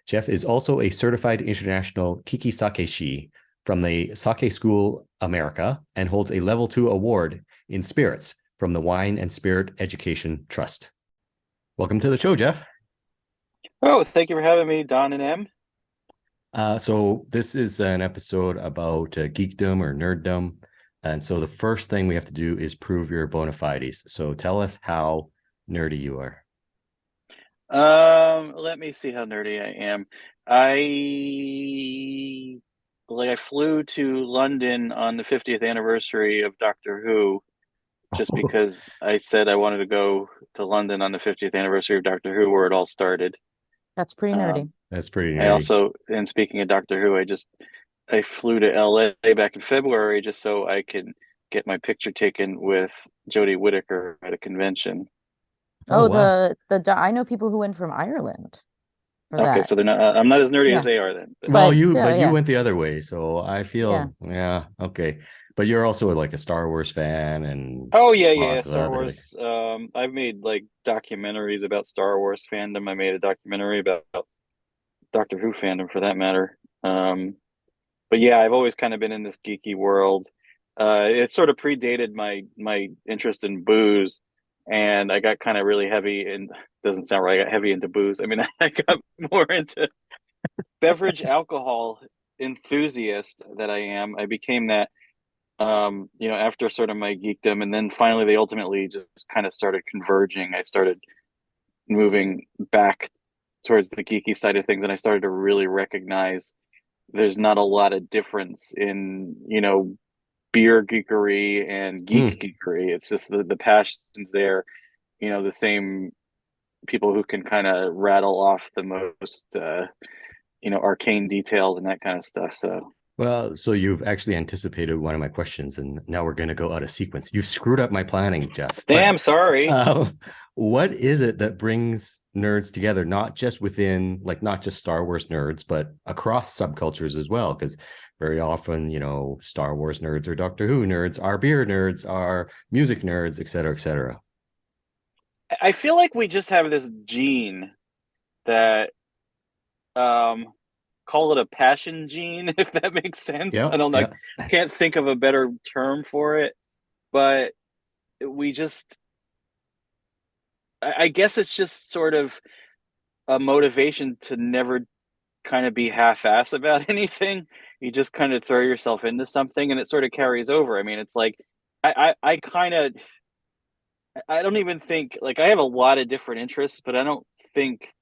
Jeff is also a certified international Kiki Sake-shi from the Sake School America and holds a level 2 award in spirits from the Wine and Spirit Education Trust. Welcome to the show, Jeff. Oh, thank you for having me, Don and Em. So this is an episode about geekdom or nerddom. And so the first thing we have to do is prove your bona fides. So tell us how nerdy you are. Let me see how nerdy I am. I flew to London on the 50th anniversary of Doctor Who, just because I said I wanted to go to London on the 50th anniversary of Doctor Who, where it all started. That's pretty nerdy. That's pretty nerdy. I also, and speaking of Doctor Who, I flew to LA back in February just so I could get my picture taken with Jodie Whittaker at a convention. Oh, wow. I know people who went from Ireland for Okay, that. so they're not. I'm not as nerdy Yeah. as they are then. Well, But you still, yeah. went the other way, so I feel okay. But you're also like a Star Wars fan, and Oh yeah, lots of Star other, Wars. I've made like documentaries about Star Wars fandom. I made a documentary about Doctor Who fandom, for that matter. But yeah, I've always kind of been in this geeky world. It sort of predated my interest in booze, and I got kind of really heavy, and doesn't sound right. I got heavy into booze. I mean, I got more into beverage alcohol enthusiast that I am. I became that, after sort of my geekdom, and then finally they ultimately just kind of started converging. I started moving back towards the geeky side of things, and I started to really recognize there's not a lot of difference in, beer geekery and geek geekery. It's just the passion's there, the same people who can kind of rattle off the most, arcane details and that kind of stuff. So you've actually anticipated one of my questions, and now we're going to go out of sequence. You screwed up my planning, Jeff. Damn, sorry. What is it that brings nerds together, not just not just Star Wars nerds, but across subcultures as well? Because very often, Star Wars nerds or Doctor Who nerds, are beer nerds, are music nerds, et cetera, et cetera. I feel like we just have this gene that, call it a passion gene, if that makes sense. Yeah, I don't know. I can't think of a better term for it, but we just, I guess it's just sort of a motivation to never kind of be half-ass about anything. You just kind of throw yourself into something and it sort of carries over. I mean, it's like, I don't even think, like, I have a lot of different interests, but I don't think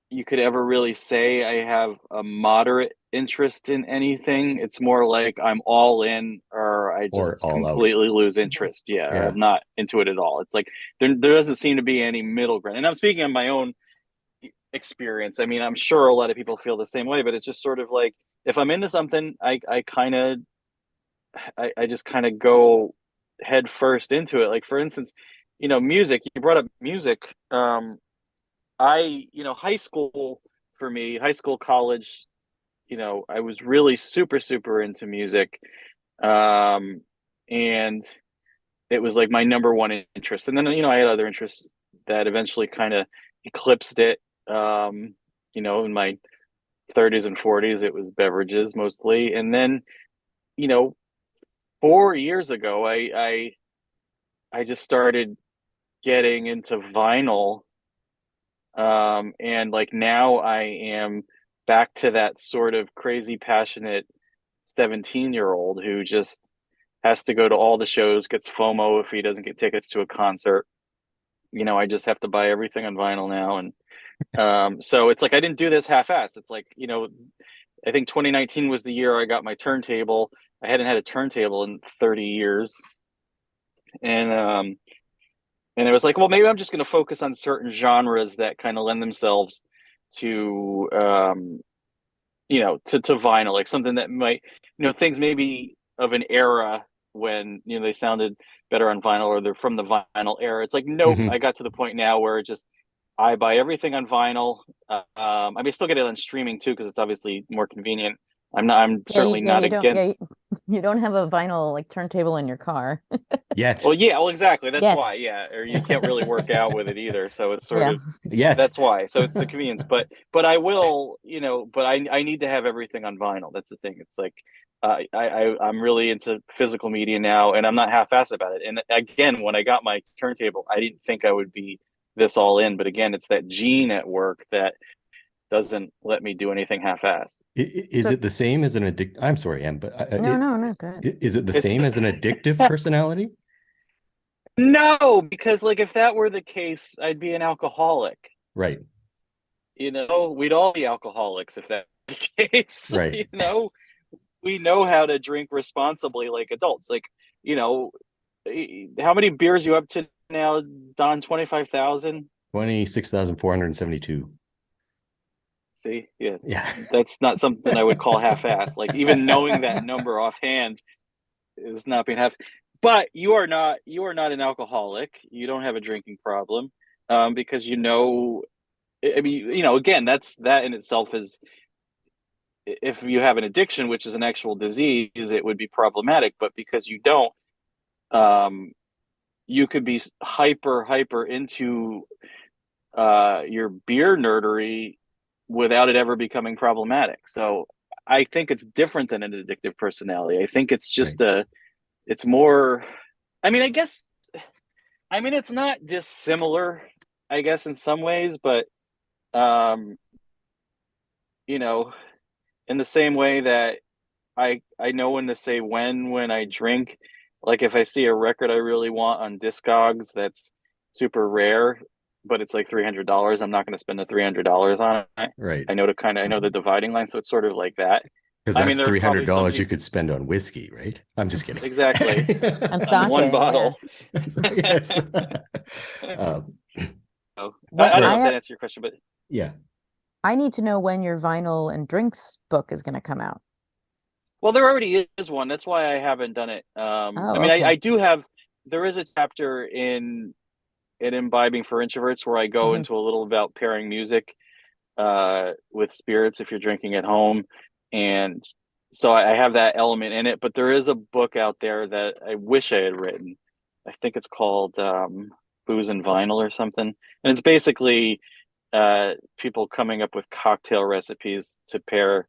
you could ever really say I have a moderate interest in anything. It's more like I'm all in, or I just completely lose interest. Yeah, or I'm not into it at all. It's like there doesn't seem to be any middle ground. And I'm speaking on my own experience. I mean, I'm sure a lot of people feel the same way, but it's just sort of like, if I'm into something, I just kind of go head first into it. Like, for instance, music. You brought up music. High school for me, college, I was really super, super into music. And it was like my number one interest. And then, I had other interests that eventually kind of eclipsed it. In my 30s and 40s, it was beverages mostly. And then, 4 years ago, I just started getting into vinyl. And like now I am back to that sort of crazy passionate 17-year-old who just has to go to all the shows, gets FOMO if he doesn't get tickets to a concert. I just have to buy everything on vinyl now. And so it's like I didn't do this half-assed. It's like, I think 2019 was the year I got my turntable. I hadn't had a turntable in 30 years. And it was like, well, maybe I'm just going to focus on certain genres that kind of lend themselves to to vinyl, like something that might, things maybe of an era when they sounded better on vinyl, or they're from the vinyl era. It's like, nope. Mhm. I got to the point now where I buy everything on vinyl. I mean, I still get it on streaming too, because it's obviously more convenient. I'm certainly not you don't. against. You don't have a vinyl like turntable in your car Yet. Well, yeah, well, exactly. That's yet. why, yeah. Or you can't really work out with it either, so it's sort Yeah. of Yet. that's why. So it's the convenience. But I will, but I need to have everything on vinyl. That's the thing. It's like I'm really into physical media now, and I'm not half-assed about it. And again, when I got my turntable, I didn't think I would be this all in. But again, it's that gene at work that doesn't let me do anything half-assed. Is it the same as an addict? I'm sorry, Em, but No, good. is it the It's- same as an addictive personality? No, because like if that were the case, I'd be an alcoholic. Right. We'd all be alcoholics if that were the case. Right. We know how to drink responsibly like adults. Like, how many beers you up to now, Don? 25,000? 26,472. See, yeah, Yeah. that's not something I would call half-assed. Like even knowing that number offhand is not being half. But you are not an alcoholic. You don't have a drinking problem, because I mean, again, that in itself is, if you have an addiction, which is an actual disease, it would be problematic. But because you don't, you could be hyper into your beer nerdery without it ever becoming problematic. So I think it's different than an addictive personality. I think it's just it's more, I mean, it's not dissimilar, I guess, in some ways, but in the same way that I know when to say when I drink. Like if I see a record I really want on Discogs that's super rare, but it's like $300, I'm not going to spend the $300 on it. Right. I know the dividing line, so it's sort of like that. Because I mean, that's there are probably some $300 you could spend on whiskey, right? I'm just kidding. Exactly. On on one sake, bottle. Yes. I don't know if that answers your question, but Yeah. I need to know when your vinyl and drinks book is going to come out. well, there already is one. That's why I haven't done it. I mean, okay. I do have. There is a chapter in Imbibing for Introverts where I go into a little about pairing music with spirits if you're drinking at home, and so I have that element in it. But there is a book out there that I wish I had written. I think it's called Booze and Vinyl or something, and it's basically people coming up with cocktail recipes to pair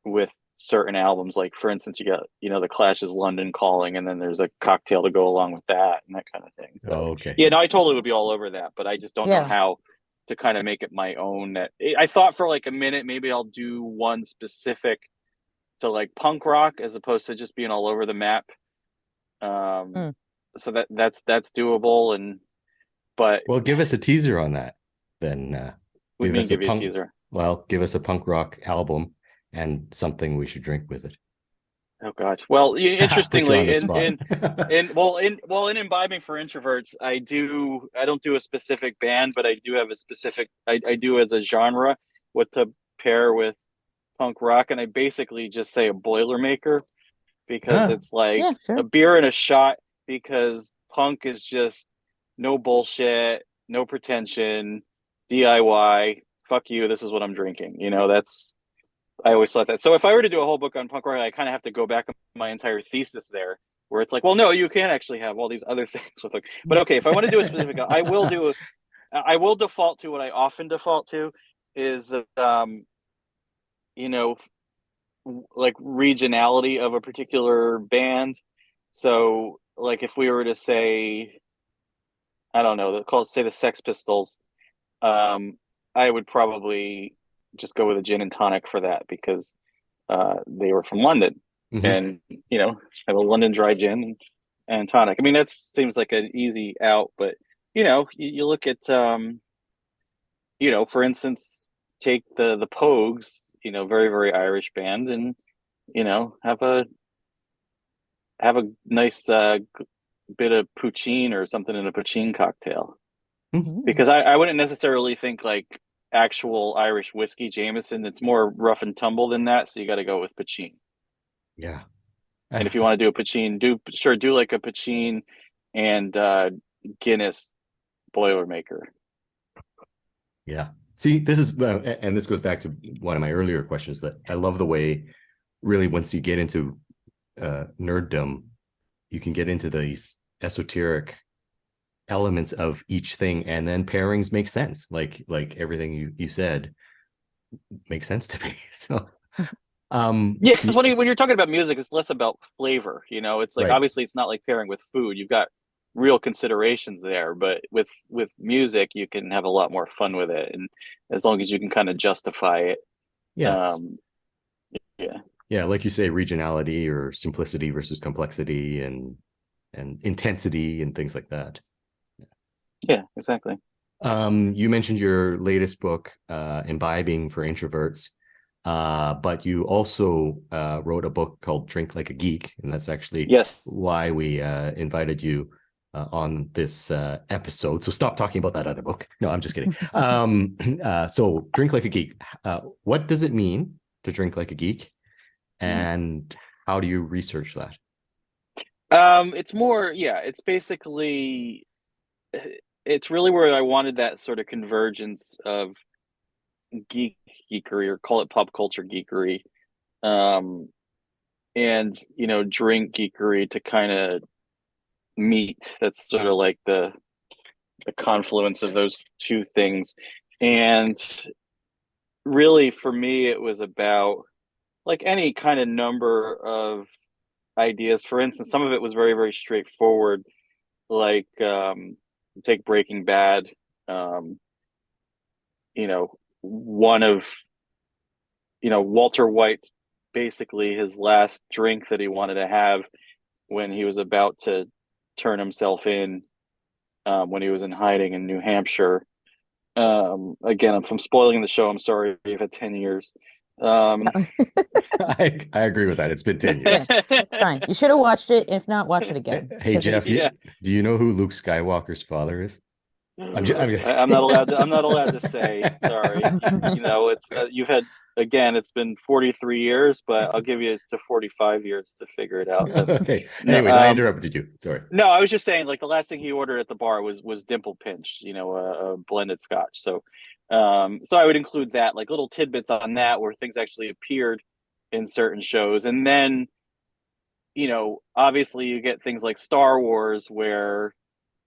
with certain albums. Like for instance, you got the Clash's London Calling, and then there's a cocktail to go along with that and that kind of thing. So okay. yeah, no, I totally would be all over that, but I just don't know how to kind of make it my own. That I thought for like a minute maybe I'll do one specific to like punk rock as opposed to just being all over the map. So that's doable. But Well, give us a teaser on that then. Give you a teaser. Well, give us a punk rock album and something we should drink with it. Oh gosh. Well, interestingly, in Imbibing for Introverts, I don't do a specific band, but I do have a specific. I do as a genre what to pair with punk rock, and I basically just say a Boilermaker because it's like a beer and a shot. Because punk is just no bullshit, no pretension, DIY. Fuck you. This is what I'm drinking. I always thought that. So if I were to do a whole book on punk rock, I kind of have to go back on my entire thesis there, where it's like, well, no, you can actually have all these other things with it. But okay, if I want to do a specific, I will default to what I often default to is, like regionality of a particular band. So like if we were to say, I don't know, say the Sex Pistols, I would probably just go with a gin and tonic for that because they were from London, and have a London dry gin and tonic. I mean, that seems like an easy out, but you look at for instance, take the Pogues, very very Irish band, and have a have a nice bit of poutine or something in a poutine cocktail. Because I wouldn't necessarily think like actual Irish whiskey Jameson. It's more rough and tumble than that. So you got to go with poutine. Yeah. And if you want to do a poutine, do like a poutine and Guinness Boilermaker. Yeah. See, this is, and this goes back to one of my earlier questions, that I love the way, really, once you get into nerddom, you can get into these esoteric elements of each thing, and then pairings make sense. Like everything you said makes sense to me. So, yeah, it's funny when you're talking about music, it's less about flavor. You know, it's like, right. obviously it's not like pairing with food. You've got real considerations there, but with music, you can have a lot more fun with it, and as long as you can kind of justify it. Yeah. Yeah, like you say, regionality or simplicity versus complexity and intensity and things like that. Yeah, exactly. You mentioned your latest book, Imbibing for Introverts, but you also wrote a book called Drink Like a Geek, and that's actually why we invited you on this episode. So stop talking about that other book. No, I'm just kidding. So Drink Like a Geek, what does it mean to drink like a geek, and how do you research that? It's more, it's basically, it's really where I wanted that sort of convergence of geekery, or call it pop culture geekery, and drink geekery to kind of meet. That's sort of like the confluence of those two things. And really, for me, it was about like any kind of number of ideas. For instance, some of it was very, very straightforward, like take Breaking Bad. One of Walter White's basically his last drink that he wanted to have when he was about to turn himself in, when he was in hiding in New Hampshire. Again, if I'm spoiling the show, I'm sorry. You've had 10 years. I agree with that. It's been 10 years. It's fine. You should have watched it. If not, watch it again. Hey, Jeff, do you know who Luke Skywalker's father is? I'm not allowed to say. Sorry. It's you've had, again, it's been 43 years, but I'll give you to 45 years to figure it out. Okay. Anyways, I interrupted you. Sorry. No, I was just saying, like, the last thing he ordered at the bar was Dimple Pinch, a blended scotch. So I would include that, like little tidbits on that where things actually appeared in certain shows. And then, obviously you get things like Star Wars where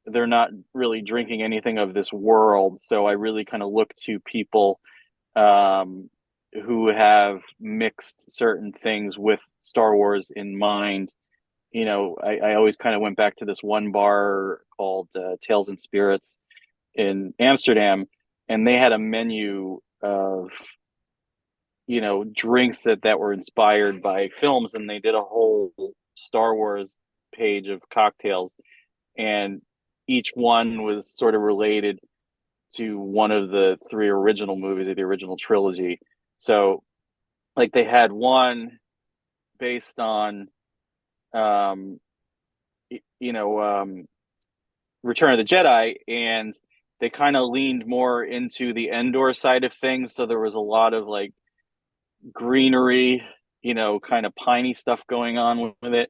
they're not really drinking anything of this world. So I really kind of look to people who have mixed certain things with Star Wars in mind. I always kind of went back to this one bar called Tales and Spirits in Amsterdam, and they had a menu of drinks that were inspired by films, and they did a whole Star Wars page of cocktails, and each one was sort of related to one of the three original movies of the original trilogy. So like they had one based on Return of the Jedi, and they kind of leaned more into the Endor side of things. So there was a lot of like greenery, kind of piney stuff going on with it.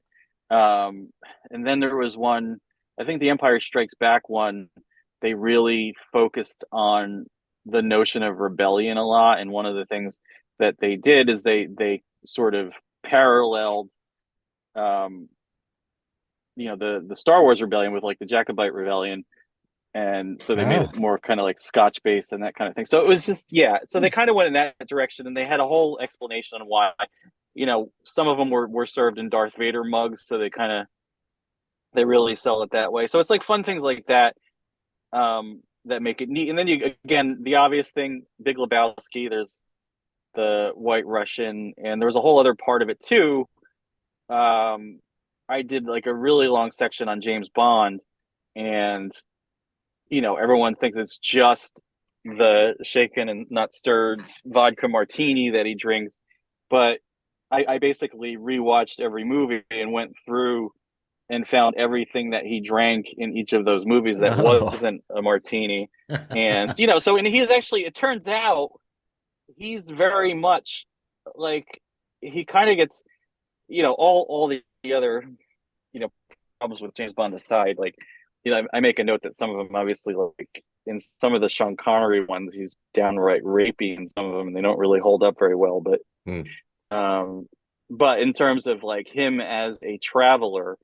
And then there was one, I think the Empire Strikes Back one, they really focused on the notion of rebellion a lot. And one of the things that they did is they sort of paralleled the Star Wars rebellion with like the Jacobite rebellion, and so they made it more kind of like Scotch based and that kind of thing. So it was just so they kind of went in that direction, and they had a whole explanation on why some of them were served in Darth Vader mugs, so they really sell it that way. So it's like fun things like that that make it neat. And then you, again, the obvious thing, Big Lebowski, there's the White Russian, and there was a whole other part of it too. I did like a really long section on James Bond, and everyone thinks it's just the shaken and not stirred vodka martini that he drinks, but I basically rewatched every movie and went through and found everything that he drank in each of those movies that wasn't a martini. And, you know, so, and he's actually, it turns out he's very much like, he kind of gets, you know, all the other, you know, problems with James Bond aside, like, you know, I make a note that some of them, obviously, like in some of the Sean Connery ones, he's downright rapey in some of them, and they don't really hold up very well. But in terms of like him as a traveler,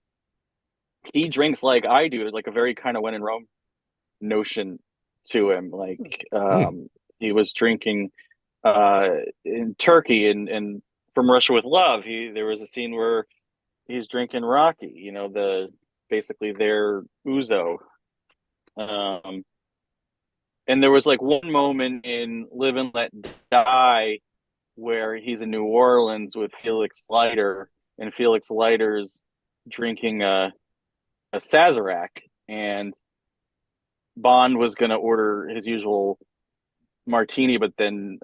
he drinks like I do. There's like a very kind of when in Rome notion to him. Like he was drinking in Turkey and From Russia with Love. There was a scene where he's drinking Rocky, you know, basically their ouzo. And there was like one moment in Live and Let Die where he's in New Orleans with Felix Leiter, and Felix Leiter's drinking a Sazerac, and Bond was going to order his usual martini, but then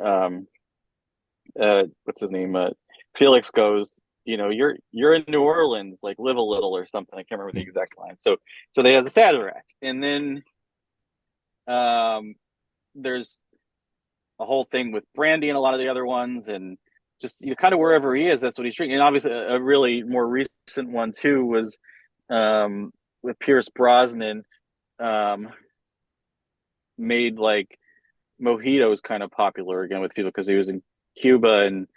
what's his name? Felix goes, you know, you're in New Orleans, like live a little or something. I can't remember the exact line. So they has a Sazerac, and then there's a whole thing with brandy and a lot of the other ones, and just, you know, kind of wherever he is, that's what he's drinking. And obviously a really more recent one too was with Pierce Brosnan, made like mojitos kind of popular again with people because he was in Cuba, and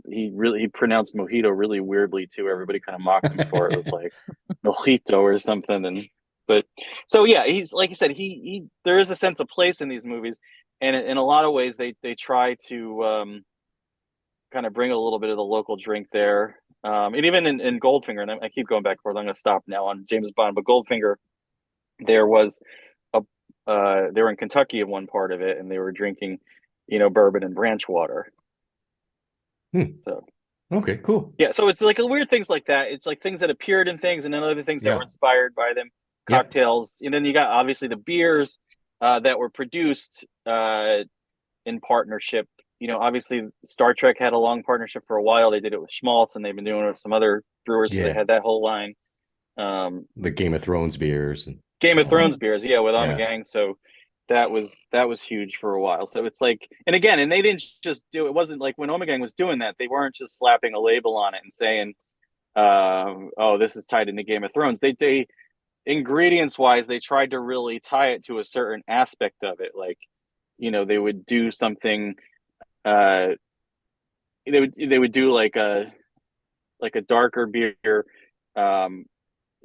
he pronounced mojito really weirdly too. Everybody kind of mocked him for it. It was like mojito or something. And but so yeah, he's like you said, he there is a sense of place in these movies, and in a lot of ways they try to kind of bring a little bit of the local drink there. And even in Goldfinger, and I keep going back and forth, I'm going to stop now on James Bond, but Goldfinger, there was they were in Kentucky in one part of it, and they were drinking, you know, bourbon and branch water. So okay, cool. Yeah, so it's like weird things like that. It's like things that appeared in things, and then other things that were inspired by them. Cocktails, and then you got obviously the beers that were produced in partnership. You know, obviously Star Trek had a long partnership for a while. They did it with Schmaltz, and they've been doing it with some other brewers. So they had that whole line. The Game of Thrones beers and Game of Thrones beers, with Ommegang. So that was huge for a while. So it's like, and again, and they didn't just do it. Wasn't like when Ommegang was doing that, they weren't just slapping a label on it and saying, "Oh, this is tied into Game of Thrones." They ingredients wise, they tried to really tie it to a certain aspect of it. Like, you know, they would do something. They would do like a darker beer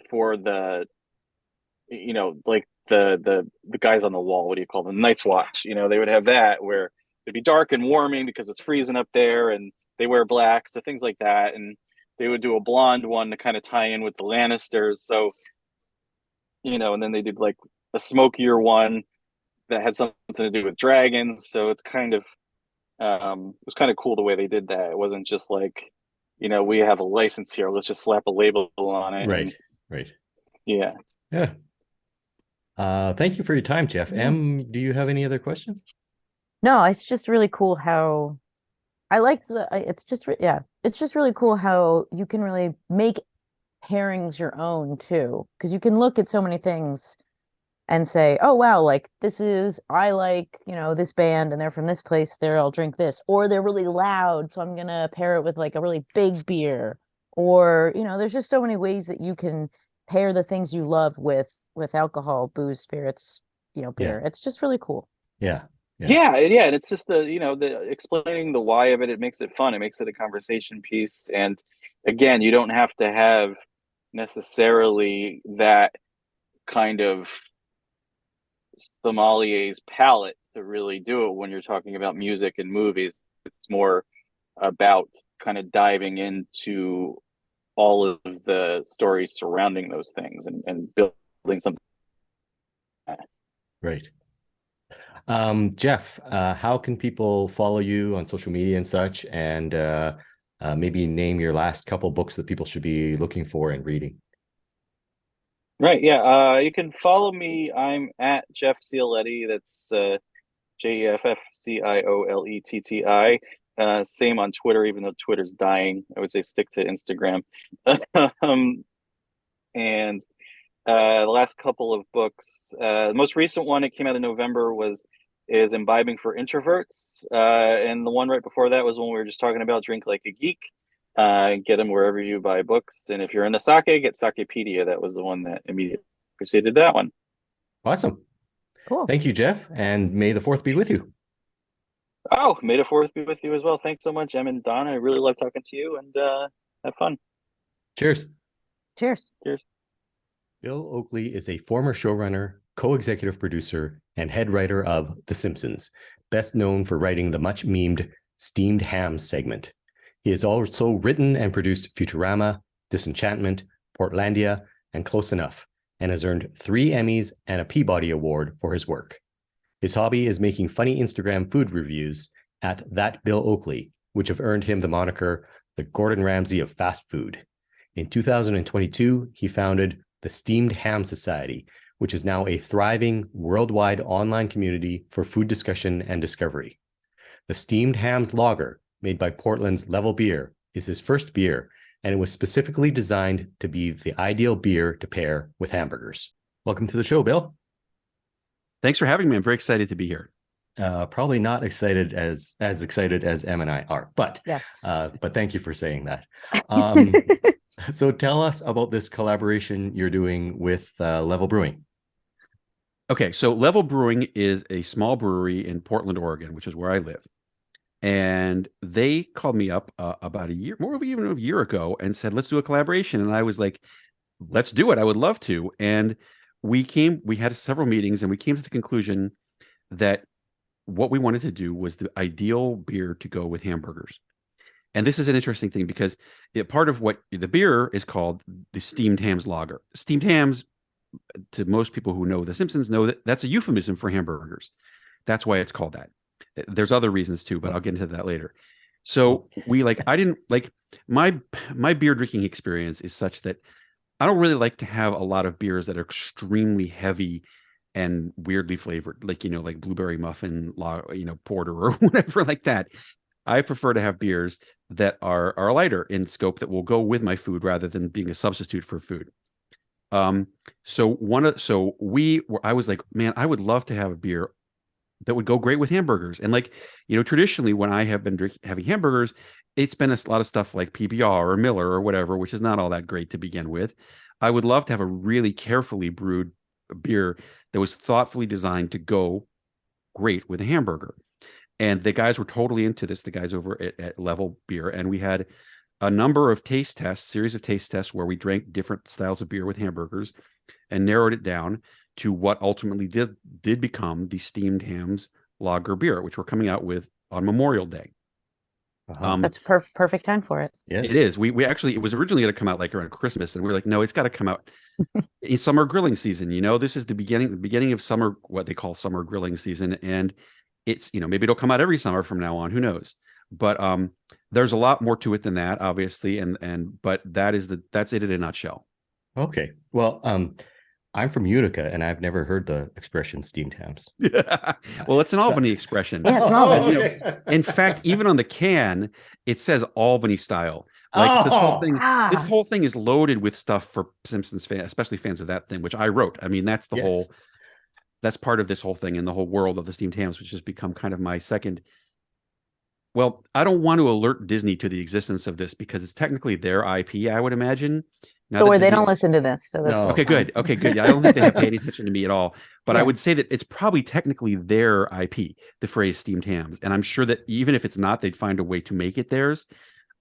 for the, you know, like the guys on the wall, what do you call them, Night's Watch, you know, they would have that where it'd be dark and warming because it's freezing up there, and they wear black, so things like that. And they would do a blonde one to kind of tie in with the Lannisters, so, you know, and then they did like a smokier one that had something to do with dragons. So it's kind of it was kind of cool the way they did that. It wasn't just like, you know, we have a license here, let's just slap a label on it. Right. Yeah. Thank you for your time, Jeff. Em, do you have any other questions? No, it's just really cool how I like it's just really cool how you can really make pairings your own too, because you can look at so many things and say, oh wow, like I like, you know, this band and they're from this place, I'll drink this, or they're really loud, so I'm gonna pair it with like a really big beer, or, you know, there's just so many ways that you can pair the things you love with alcohol, booze, spirits, you know, beer. It's just really cool. Yeah, and it's just the explaining the why of it. It makes it fun. It makes it a conversation piece. And again, you don't have to have necessarily that kind of sommelier's palate to really do it when you're talking about music and movies. It's more about kind of diving into all of the stories surrounding those things and building something. Right. Jeff, how can people follow you on social media and such, and maybe name your last couple books that people should be looking for and reading? Right. Yeah. You can follow me. I'm at Jeff Cioletti. That's JeffCioletti. Same on Twitter, even though Twitter's dying. I would say stick to Instagram. And the last couple of books, the most recent one, it came out in November, is Imbibing for Introverts. And the one right before that was one we were just talking about, Drink Like a Geek. Get them wherever you buy books. And if you're into sake, get Sakepedia. That was the one that immediately preceded that one. Awesome. Cool. Thank you, Jeff. And may the 4th be with you. Oh, may the 4th be with you as well. Thanks so much, Em and Don. I really love talking to you, and have fun. Cheers. Cheers. Cheers. Bill Oakley is a former showrunner, co-executive producer, and head writer of The Simpsons, best known for writing the much-memed Steamed Hams segment. He has also written and produced Futurama, Disenchantment, Portlandia, and Close Enough, and has earned 3 Emmys and a Peabody Award for his work. His hobby is making funny Instagram food reviews at That Bill Oakley, which have earned him the moniker the Gordon Ramsay of fast food. In 2022, he founded the Steamed Ham Society, which is now a thriving worldwide online community for food discussion and discovery. The Steamed Hams Lager, made by Portland's Level Beer, is his first beer, and it was specifically designed to be the ideal beer to pair with hamburgers. Welcome to the show, Bill. Thanks for having me. I'm very excited to be here. Probably not excited as excited as Em and I are, but Yes. But thank you for saying that. So tell us about this collaboration you're doing with Level Brewing. Okay, so Level Brewing is a small brewery in Portland, Oregon, which is where I live. And they called me up about even a year ago, and said, let's do a collaboration. And I was like, let's do it. I would love to. And we had several meetings, and we came to the conclusion that what we wanted to do was the ideal beer to go with hamburgers. And this is an interesting thing because part of what the beer is called the Steamed Hams Lager. Steamed hams, to most people who know The Simpsons, know that that's a euphemism for hamburgers. That's why it's called that. There's other reasons too, but I'll get into that later. So I didn't like my beer drinking experience is such that I don't really like to have a lot of beers that are extremely heavy and weirdly flavored, like blueberry muffin, porter or whatever like that. I prefer to have beers that are lighter in scope that will go with my food rather than being a substitute for food. I was like, man, I would love to have a beer that would go great with hamburgers. And traditionally when I have been having hamburgers, it's been a lot of stuff like PBR or Miller or whatever, which is not all that great to begin with. I would love to have a really carefully brewed beer that was thoughtfully designed to go great with a hamburger. And the guys were totally into this, the guys over at Level Beer. And we had a number of series of taste tests where we drank different styles of beer with hamburgers and narrowed it down to what ultimately did become the Steamed Hams Lager beer, which we're coming out with on Memorial Day. That's perfect time for it. Yes. It is. We actually, it was originally going to come out around Christmas, and we were like, no, it's got to come out in summer grilling season. This is the beginning of summer, what they call summer grilling season. And it's, maybe it'll come out every summer from now on, who knows? But there's a lot more to it than that, obviously. But that's it in a nutshell. Okay. Well, I'm from Utica, and I've never heard the expression steamed hams. Well, it's an Albany expression. Yeah, it's an Albany. Okay. In fact, even on the can, it says Albany style. This whole thing is loaded with stuff for Simpsons fans, especially fans of that thing, which I wrote. I mean, that's that's part of this whole thing and the whole world of the steamed hams, which has become kind of my second. Well, I don't want to alert Disney to the existence of this because it's technically their IP, I would imagine. They don't listen to this. So No. Okay, good. Yeah, I don't think they have paid attention to me at all. But I would say that it's probably technically their IP, the phrase steamed hams. And I'm sure that even if it's not, they'd find a way to make it theirs.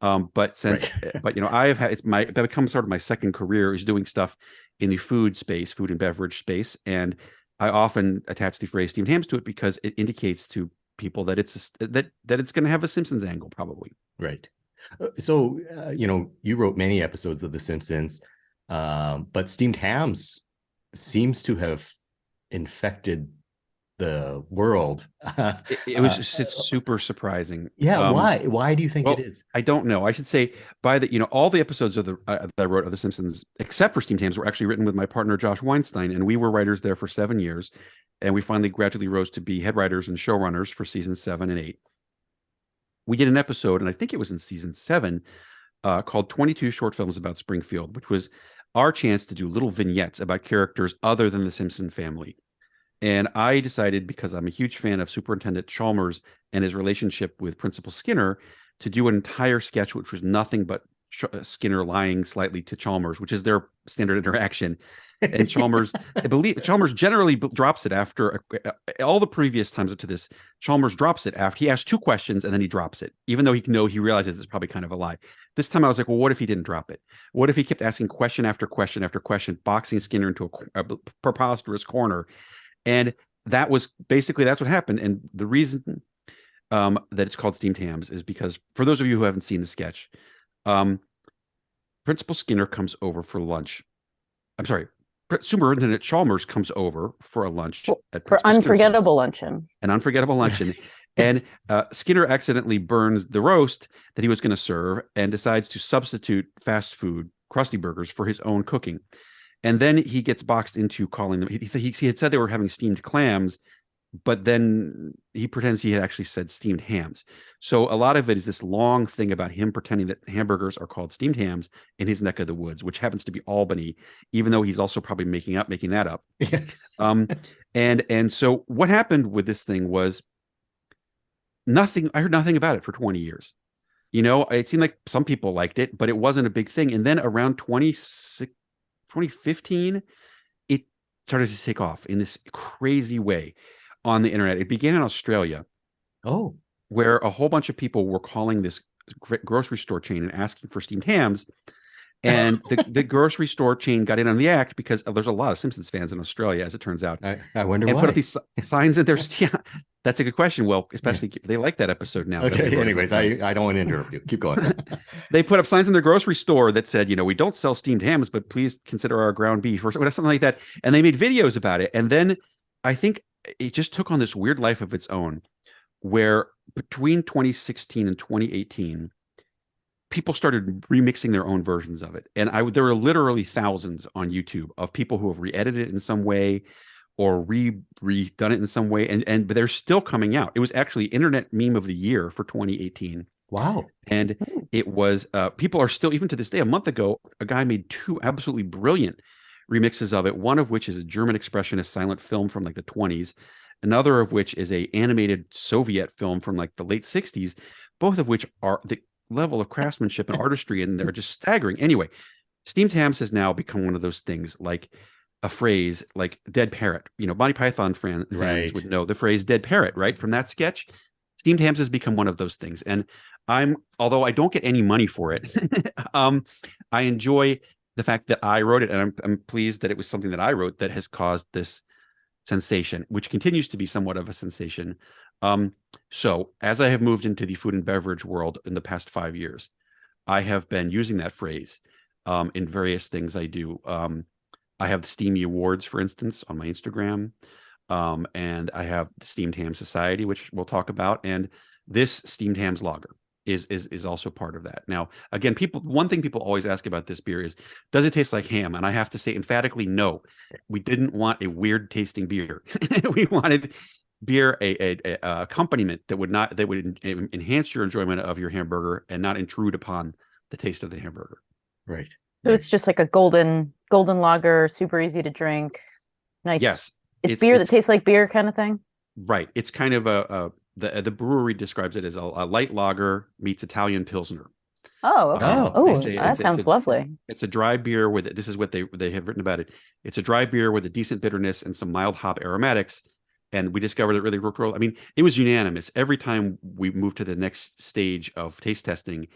But I have had it's become sort of my second career is doing stuff in the food and beverage space. And I often attach the phrase steamed hams to it because it indicates to people that it's that it's going to have a Simpsons angle, probably. Right. So, you wrote many episodes of The Simpsons, but steamed hams seems to have infected the world. It's super surprising. Yeah. Why do you think it is? I don't know. I should say all the episodes of that I wrote of The Simpsons, except for steamed hams, were actually written with my partner, Josh Weinstein. And we were writers there for 7 years. And we finally gradually rose to be head writers and showrunners for seasons 7 and 8. we did an episode, and I think it was in season 7, called 22 Short Films About Springfield, which was our chance to do little vignettes about characters other than the Simpson family. And I decided, because I'm a huge fan of Superintendent Chalmers and his relationship with Principal Skinner, to do an entire sketch which was nothing but Skinner lying slightly to Chalmers, which is their standard interaction. And Chalmers, I believe Chalmers generally drops it after all the previous times up to this. Chalmers drops it after he asks 2 questions and then he drops it, even though he realizes it's probably kind of a lie. This time I was like, well, what if he didn't drop it? What if he kept asking question after question after question, boxing Skinner into a preposterous corner? And that was basically, that's what happened. And the reason that it's called Steamed Hams is because, for those of you who haven't seen the sketch, Principal Skinner comes over for lunch. I'm sorry, Superintendent Chalmers comes over for a lunch at for unforgettable luncheon. An unforgettable luncheon. And Skinner accidentally burns the roast that he was going to serve and decides to substitute fast food Krusty Burgers for his own cooking. And then he gets boxed into calling them. He had said they were having steamed clams, but then he pretends he had actually said steamed hams. So a lot of it is this long thing about him pretending that hamburgers are called steamed hams in his neck of the woods, which happens to be Albany, even though he's also probably making that up. And so what happened with this thing was nothing. I heard nothing about it for 20 years. It seemed like some people liked it, but it wasn't a big thing. And then around 2015, it started to take off in this crazy way on the internet. It began in Australia. Oh, where a whole bunch of people were calling this grocery store chain and asking for steamed hams. And the grocery store chain got in on the act because there's a lot of Simpsons fans in Australia, as it turns out. I wonder and why. Put up these signs in there. Yeah, that's a good question. Well, especially they like that episode now. Okay. Anyways, I don't want to interrupt you. Keep going. They put up signs in their grocery store that said, we don't sell steamed hams, but please consider our ground beef or something like that. And they made videos about it. And then I think it just took on this weird life of its own, where between 2016 and 2018, people started remixing their own versions of it. And there were literally thousands on YouTube of people who have re-edited it in some way or redone it in some way. But they're still coming out. It was actually Internet Meme of the Year for 2018. Wow. And it was, people are still, even to this day, a month ago, a guy made 2 absolutely brilliant remixes of it, one of which is a German expressionist silent film from like the 20s, another of which is a animated Soviet film from like the late 60s, both of which are the level of craftsmanship and artistry, and they're just staggering. Anyway, steamed hams has now become one of those things, like a phrase like dead parrot. Monty Python fans would know the phrase dead parrot, right? From that sketch. Steamed hams has become one of those things. And although I don't get any money for it, I enjoy the fact that I wrote it, and I'm pleased that it was something that I wrote that has caused this sensation, which continues to be somewhat of a sensation. So as I have moved into the food and beverage world in the past 5 years, I have been using that phrase in various things I do. I have the Steamy Awards, for instance, on my Instagram, and I have the Steamed Ham Society, which we'll talk about, and this Steamed Hams Lager is also part of that. Now, again, one thing people always ask about this beer is, does it taste like ham? And I have to say emphatically, no. We didn't want a weird tasting beer. We wanted beer, a accompaniment that would enhance your enjoyment of your hamburger and not intrude upon the taste of the hamburger. Right. So it's just like a golden lager, super easy to drink. Nice. Yes. It's beer that tastes like beer kind of thing. Right. It's kind of the brewery describes it as a light lager meets Italian Pilsner. Oh, okay. That sounds lovely. It's a dry beer with, this is what they have written about it. It's a dry beer with a decent bitterness and some mild hop aromatics. And we discovered it really worked well. I mean, it was unanimous. Every time we moved to the next stage of taste testing,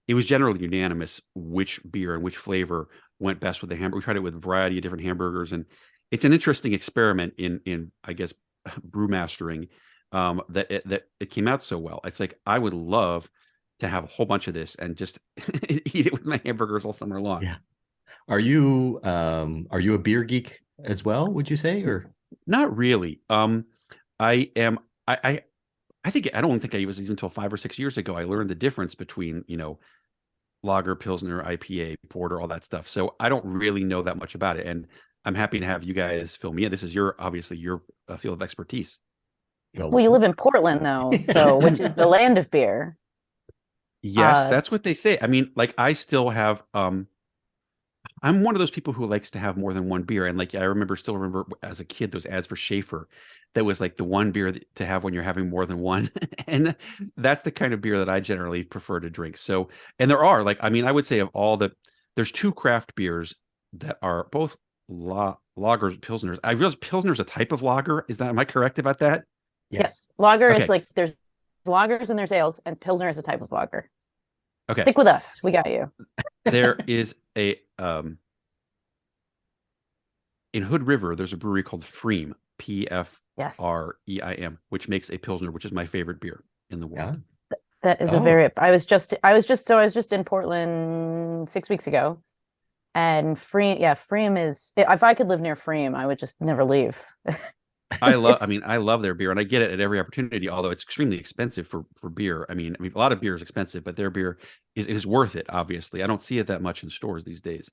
it was generally unanimous which beer and which flavor went best with the hamburger. We tried it with a variety of different hamburgers. And it's an interesting experiment in I guess, brew mastering, that it came out so well. It's like, I would love to have a whole bunch of this and just eat it with my hamburgers all summer long. Yeah. Are you a beer geek as well, would you say, or? Not really. I am. I don't think it was even until 5 or 6 years ago I learned the difference between lager, pilsner, IPA, porter, all that stuff. So I don't really know that much about it, and I'm happy to have you guys fill me in. This is obviously your field of expertise. Well, you live in Portland though, so which is the land of beer. Yes, that's what they say. I mean, like I still have I'm one of those people who likes to have more than one beer. And like I still remember as a kid those ads for Schaefer that was like the one beer to have when you're having more than one. And that's the kind of beer that I generally prefer to drink. So, and there are like, I mean, I would say of all there's two craft beers that are both lagers, pilsners. I realize pilsner's a type of lager. Am I correct about that? Yes. Lager Okay. is like there's lagers and there's ales, and pilsner is a type of lager. Okay. Stick with us. We got you. There is a in Hood River, there's a brewery called Freem, P-F-R-E-I-M, which makes a pilsner, which is my favorite beer in the world. That is a very. I was just in Portland 6 weeks ago, and Freem is. If I could live near Freem, I would just never leave. I love their beer, and I get it at every opportunity. Although it's extremely expensive for beer. I mean, a lot of beer is expensive, but their beer is worth it. Obviously, I don't see it that much in stores these days,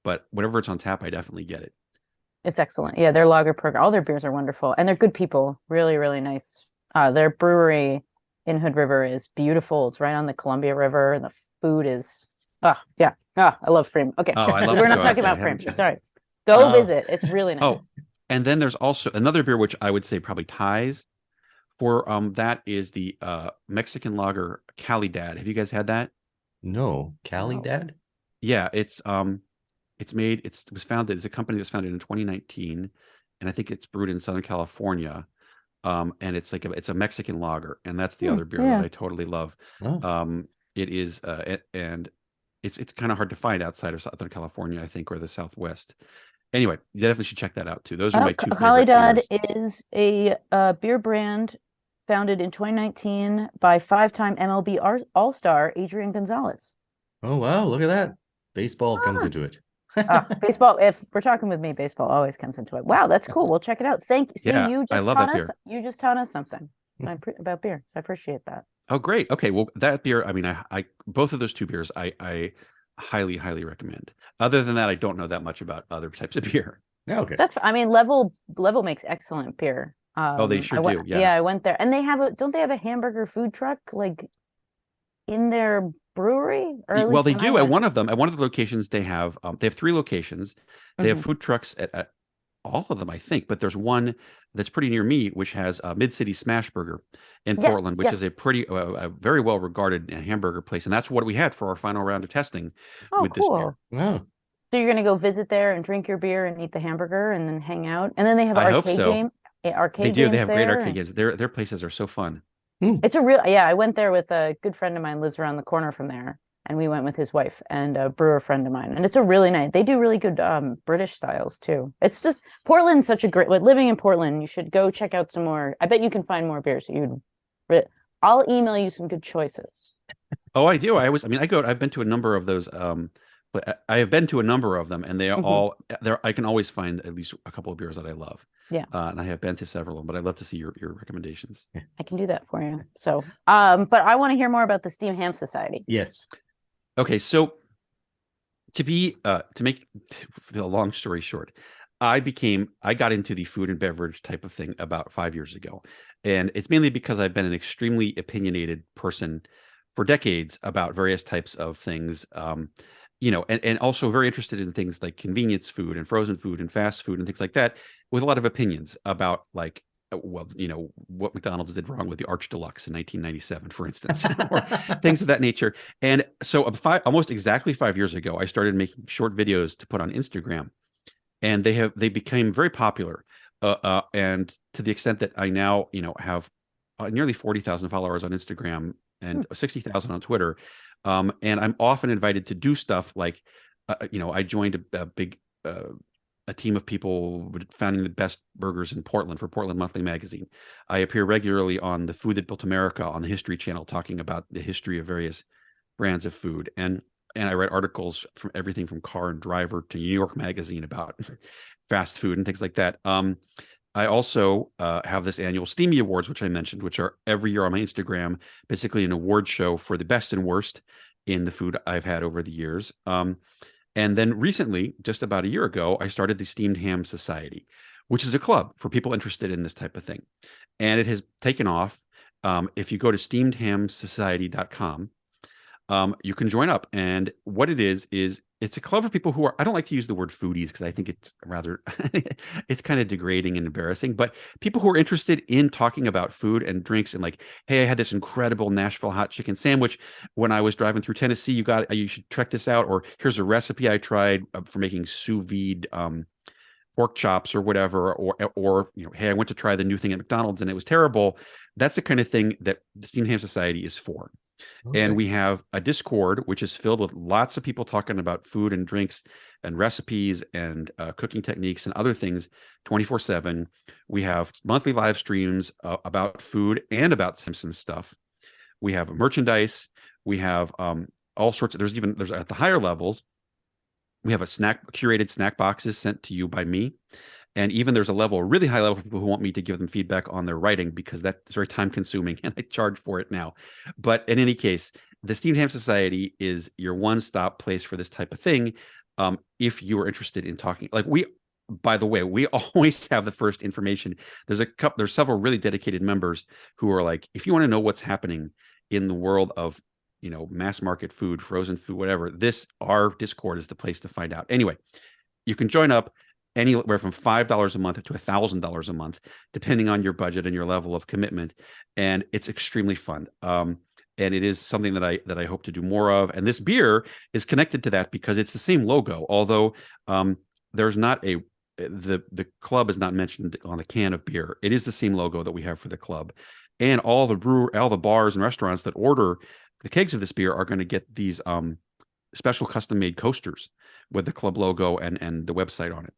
but whenever it's on tap, I definitely get it. It's excellent. Yeah, their lager program, all their beers are wonderful, and they're good people. Really, really nice. Their brewery in Hood River is beautiful. It's right on the Columbia River, and the food is. I love Freem. Okay, I love we're not talking about Freem. Sorry, go visit. It's really nice. Oh, and then there's also another beer which I would say probably ties for that is the Mexican lager Calidad. Have you guys had that? No, Calidad? Yeah, it's a company that was founded in 2019, and I think it's brewed in Southern California. And it's a Mexican lager, and that's the other beer that I totally love. It is and it's kind of hard to find outside of Southern California, I think, or the Southwest. Anyway, you definitely should check that out too. Those are my two favorite Calidad beers. is a beer brand founded in 2019 by 5-time MLB All-Star Adrian Gonzalez. Oh wow, look at that. Baseball comes into it. Baseball, if we're talking with me, baseball always comes into it. Wow, that's cool. We'll check it out. Thank you. See, I love that beer. You just taught us something about beer. So I appreciate that. Oh, great. Okay, well, that beer, I mean, I both of those two beers, I highly, highly recommend. Other than that, I don't know that much about other types of beer. Yeah, okay. Level makes excellent beer. They sure do. Yeah, I went there, and don't they have a hamburger food truck like in their brewery? Well, they do at one of the locations. They have 3 locations. They have food trucks at all of them, I think, but there's one that's pretty near me, which has a Mid-City Smash Burger in Portland, which is a pretty, a very well regarded hamburger place, and that's what we had for our final round of testing with this beer. Wow! So you're gonna go visit there and drink your beer and eat the hamburger and then hang out, and then they have arcade game. They do. They have great arcade games. Their places are so fun. It's a real. Yeah, I went there with a good friend of mine, lives around the corner from there, and we went with his wife and a brewer friend of mine, and it's a really nice. They do really good British styles too. It's just Portland's such a great. Living in Portland, you should go check out some more. I bet you can find more beers. I'll email you some good choices. Oh, I do. I've been to a number of those. I have been to a number of them, and they are all there. I can always find at least a couple of beers that I love. Yeah. And I have been to several of them, but I'd love to see your recommendations. I can do that for you. So, but I want to hear more about the Steamed Ham Society. Yes. Okay, so to make the long story short, I got into the food and beverage type of thing about 5 years ago, and it's mainly because I've been an extremely opinionated person for decades about various types of things. And also very interested in things like convenience food and frozen food and fast food and things like that, with a lot of opinions about what McDonald's did wrong with the Arch Deluxe in 1997, for instance, or things of that nature. And so almost exactly 5 years ago, I started making short videos to put on Instagram, and they became very popular. And to the extent that I now, have nearly 40,000 followers on Instagram and 60,000 on Twitter. And I'm often invited to do stuff like, I joined a team of people founding the best burgers in Portland for Portland Monthly Magazine. I appear regularly on The Food That Built America on the History Channel, talking about the history of various brands of food. And I write articles from everything from Car and Driver to New York Magazine about fast food and things like that. I also have this annual Steamy Awards, which I mentioned, which are every year on my Instagram, basically an award show for the best and worst in the food I've had over the years. And then recently, just about a year ago, I started the Steamed Ham Society, which is a club for people interested in this type of thing. And it has taken off. If you go to steamedhamsociety.com, you can join up. And what it is it's a club for people who are, I don't like to use the word foodies because I think it's rather, it's kind of degrading and embarrassing, but people who are interested in talking about food and drinks and like, hey, I had this incredible Nashville hot chicken sandwich when I was driving through Tennessee. You should check this out. Or here's a recipe I tried for making sous vide pork chops or whatever. Or, hey, I went to try the new thing at McDonald's and it was terrible. That's the kind of thing that the Steamed Ham Society is for. Okay. And we have a Discord, which is filled with lots of people talking about food and drinks and recipes and cooking techniques and other things 24/7. We have monthly live streams about food and about Simpsons stuff. We have merchandise. We have all sorts of, there's at the higher levels, we have curated snack boxes sent to you by me. And even there's a really high level for people who want me to give them feedback on their writing because that's very time consuming and I charge for it now. But in any case, the Steamed Ham Society is your one-stop place for this type of thing. If you are interested in talking, by the way, we always have the first information. There's several really dedicated members who are like, if you want to know what's happening in the world of, mass market food, frozen food, whatever, our Discord is the place to find out. Anyway, you can join up anywhere from $5 a month to $1,000 a month, depending on your budget and your level of commitment. And it's extremely fun. And it is something that I hope to do more of. And this beer is connected to that because it's the same logo, although there's not the club is not mentioned on the can of beer. It is the same logo that we have for the club. And all the bars and restaurants that order the kegs of this beer are going to get these special custom made coasters with the club logo and the website on it.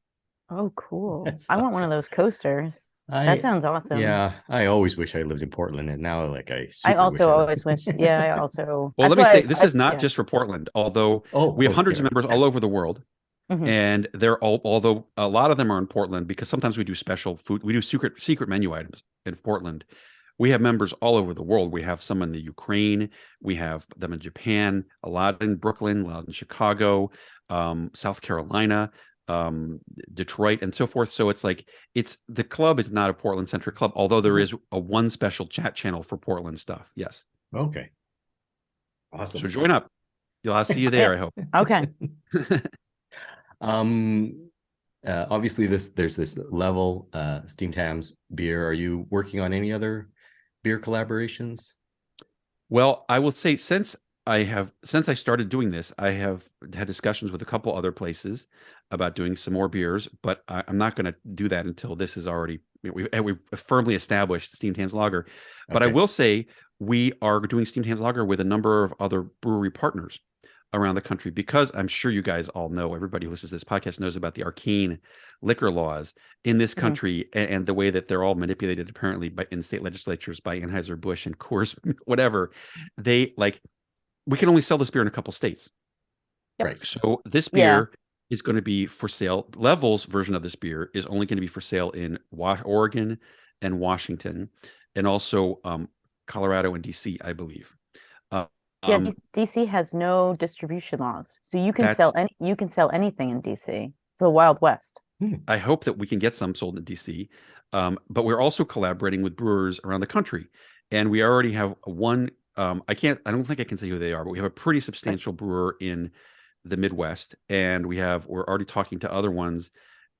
Oh, cool. That's I want one of those coasters. That sounds awesome. Yeah, I always wish I lived in Portland, and now I I also always wish. Yeah, I also. Well, let me say this is not just for Portland. Although we have hundreds of members all over the world, and although a lot of them are in Portland because sometimes we do special food, we do secret menu items in Portland. We have members all over the world. We have some in the Ukraine. We have them in Japan. A lot in Brooklyn. A lot in Chicago, South Carolina. Detroit and so forth. So it's like the club is not a Portland centric club, although there is one special chat channel for Portland stuff. Yes. Okay. Awesome. So join up. I'll see you there, I hope. Okay. Obviously there's this level Steamed Hams beer. Are you working on any other beer collaborations? Well, I will say since I started doing this, I have had discussions with a couple other places about doing some more beers, but I'm not going to do that until this is already, we've firmly established the Steamed Hams Lager. But I will say we are doing Steamed Hams Lager with a number of other brewery partners around the country, because I'm sure you guys all know, everybody who listens to this podcast knows about the arcane liquor laws in this country and the way that they're all manipulated apparently in state legislatures by Anheuser-Busch and Coors, whatever. We can only sell this beer in a couple states. Yep. Right. So this beer is going to be for sale. Level's version of this beer is only going to be for sale in Oregon and Washington, and also Colorado and DC, I believe. DC has no distribution laws, so you can sell anything in DC. It's the Wild West. I hope that we can get some sold in DC, but we're also collaborating with brewers around the country, and we already have one. I don't think I can say who they are, but we have a pretty substantial brewer in the Midwest, and we're already talking to other ones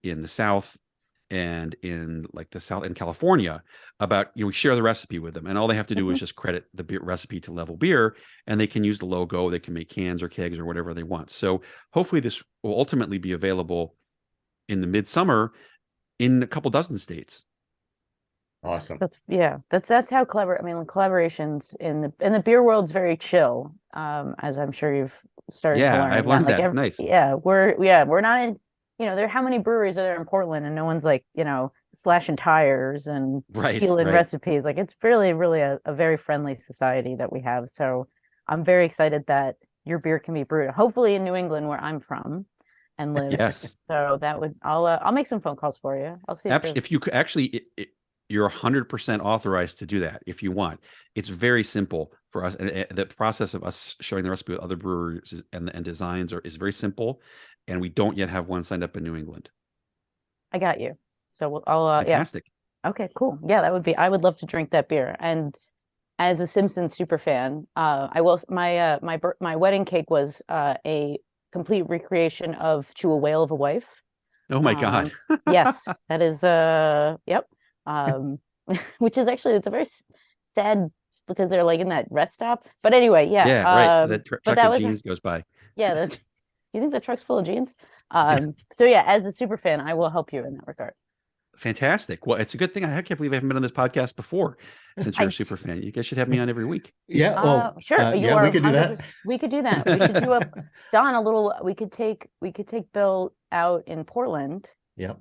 in the South and in the South in California about, we share the recipe with them, and all they have to do is just credit the beer recipe to Level Beer, and they can use the logo. They can make cans or kegs or whatever they want. So hopefully this will ultimately be available in the midsummer in a couple dozen states. Awesome. That's how clever. I mean, collaborations in the beer world's very chill. As I'm sure you've started to learn. I've learned that. It's nice. Yeah, we're not in. How many breweries are there in Portland, and no one's slashing tires and stealing recipes. It's really, really a very friendly society that we have. So I'm very excited that your beer can be brewed, hopefully in New England, where I'm from and live. Yes. So I'll make some phone calls for you. I'll see if you could actually. You're 100% authorized to do that if you want. It's very simple for us. And the process of us sharing the recipe with other brewers and designs is very simple. And we don't yet have one signed up in New England. I got you. So I'll Fantastic. Okay, cool. Yeah, I would love to drink that beer. And as a Simpsons super fan, I will my wedding cake was a complete recreation of "Chew a Whale of a Wife." Oh my God. Yes, that is yep. Which is actually it's a very sad because they're like in that rest stop. But anyway, yeah. Yeah, right. That But truck that of was jeans goes by. yeah. You think the truck's full of jeans? So yeah, as a super fan, I will help you in that regard. Fantastic. Well, it's a good thing. I can't believe I haven't been on this podcast before since you're a super fan. You guys should have me on every week. Yeah, well, sure. You yeah, are we could do that. 100%. We could do that. We should do Don, a little. We could take Bill out in Portland. Yep.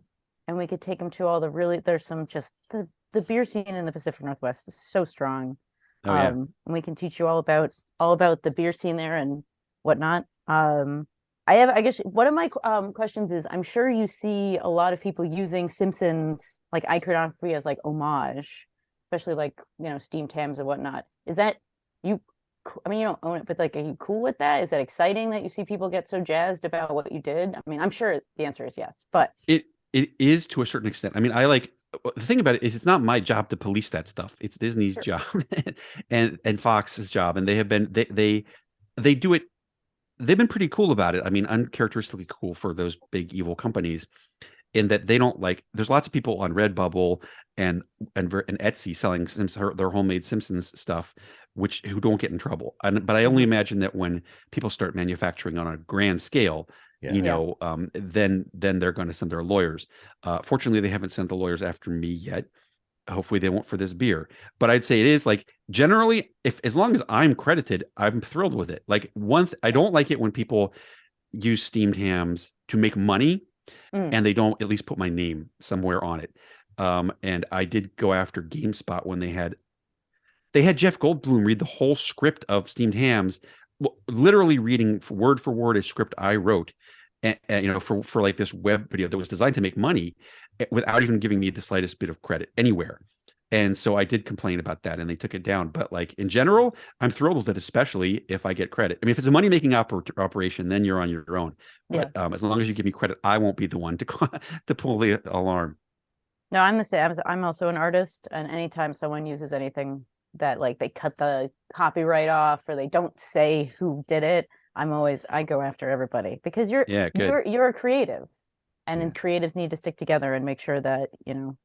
And we could take him to all the there's some just the beer scene in the Pacific Northwest is so strong. Oh yeah. And we can teach you all about the beer scene there and whatnot. I guess one of my questions is, I'm sure you see a lot of people using Simpsons like iconography as like homage, especially like, steamed hams and whatnot. Is that you? I mean, you don't own it, but like, are you cool with that? Is that exciting that you see people get so jazzed about what you did? I mean, I'm sure the answer is yes, but It is to a certain extent. I mean, the thing about it is it's not my job to police that stuff. It's Disney's Sure. job and Fox's job, and they have been they do it. They've been pretty cool about it. I mean, uncharacteristically cool for those big evil companies, in that they don't like. There's lots of people on Redbubble and Etsy selling their homemade Simpsons stuff, who don't get in trouble. But I only imagine that when people start manufacturing on a grand scale, Yeah. then they're going to send their lawyers. Fortunately, they haven't sent the lawyers after me yet. Hopefully they won't for this beer. But I'd say it is like, generally, as long as I'm credited, I'm thrilled with it. Like I don't like it when people use steamed hams to make money and they don't at least put my name somewhere on it. And I did go after GameSpot when they had Jeff Goldblum read the whole script of steamed hams, literally reading word for word a script I wrote, and for like this web video that was designed to make money, without even giving me the slightest bit of credit anywhere. And so I did complain about that, and they took it down. But like in general, I'm thrilled with it, especially if I get credit. I mean, if it's a money making operation, then you're on your own. But as long as you give me credit, I won't be the one to pull the alarm. No, I'm the same. I'm also an artist, and anytime someone uses anything that like they cut the copyright off or they don't say who did it, I go after everybody, because you're a creative, and creatives need to stick together and make sure that you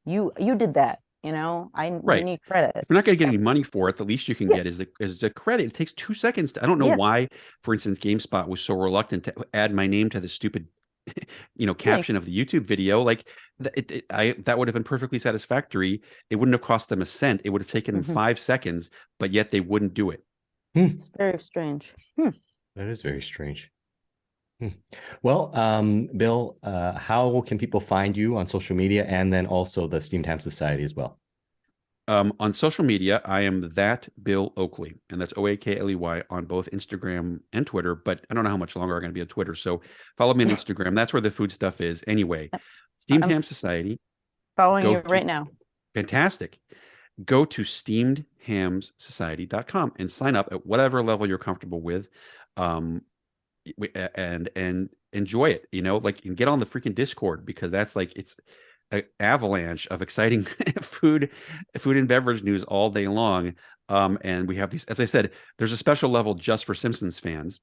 did that. You need credit. If you're not going to get any money for it, the least you can get is the credit. It takes 2 seconds. I don't know why, for instance, GameSpot was so reluctant to add my name to the stupid caption of the YouTube video. Like that would have been perfectly satisfactory. It wouldn't have cost them a cent. It would have taken them 5 seconds, but yet they wouldn't do it. It's very strange. That is very strange. Well, Bill, how can people find you on social media, and then also the Steamed Ham Society as well? On social media, I am that Bill Oakley, and that's Oakley on both Instagram and Twitter. But I don't know how much longer I'm going to be on Twitter, so follow me on Instagram. That's where the food stuff is. Anyway, Steamed Ham Society. Following you right now. Fantastic. Go to steamedhamssociety.com and sign up at whatever level you're comfortable with, and enjoy it. And get on the freaking Discord, because that's like it's an avalanche of exciting food and beverage news all day long. And we have these, as I said, there's a special level just for Simpsons fans,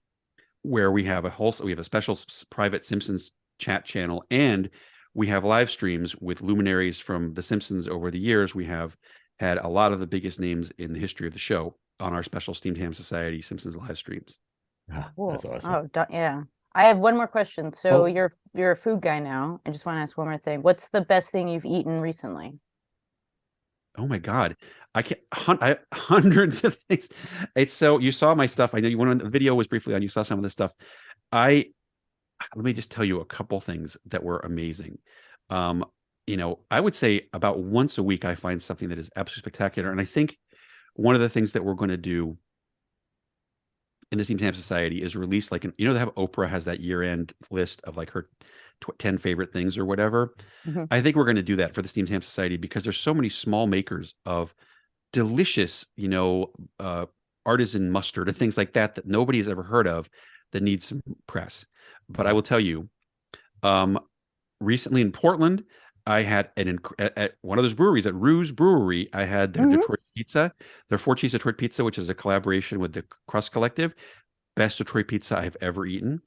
where we have a special private Simpsons chat channel, and we have live streams with luminaries from The Simpsons over the years. We have had a lot of the biggest names in the history of the show on our special Steamed Ham Society Simpsons live streams. Cool. That's awesome. Oh, yeah. I have one more question. So you're a food guy now. I just want to ask one more thing. What's the best thing you've eaten recently? Oh my God. I have hundreds of things. It's so, you saw my stuff. I know you went on, the video was briefly on, you saw some of this stuff. Let me just tell you a couple things that were amazing. I would say about once a week, I find something that is absolutely spectacular. And I think one of the things that we're going to do in the Steamed Ham Society is release they have Oprah has that year-end list of like her 10 favorite things or whatever. I think we're going to do that for the Steamed Ham Society, because there's so many small makers of delicious, artisan mustard and things like that nobody has ever heard of, that need some press. But I will tell you, recently in Portland, I had at one of those breweries, at Rue's Brewery, I had their Detroit pizza, their 4 cheese Detroit pizza, which is a collaboration with the Crust Collective. Best Detroit pizza I've ever eaten.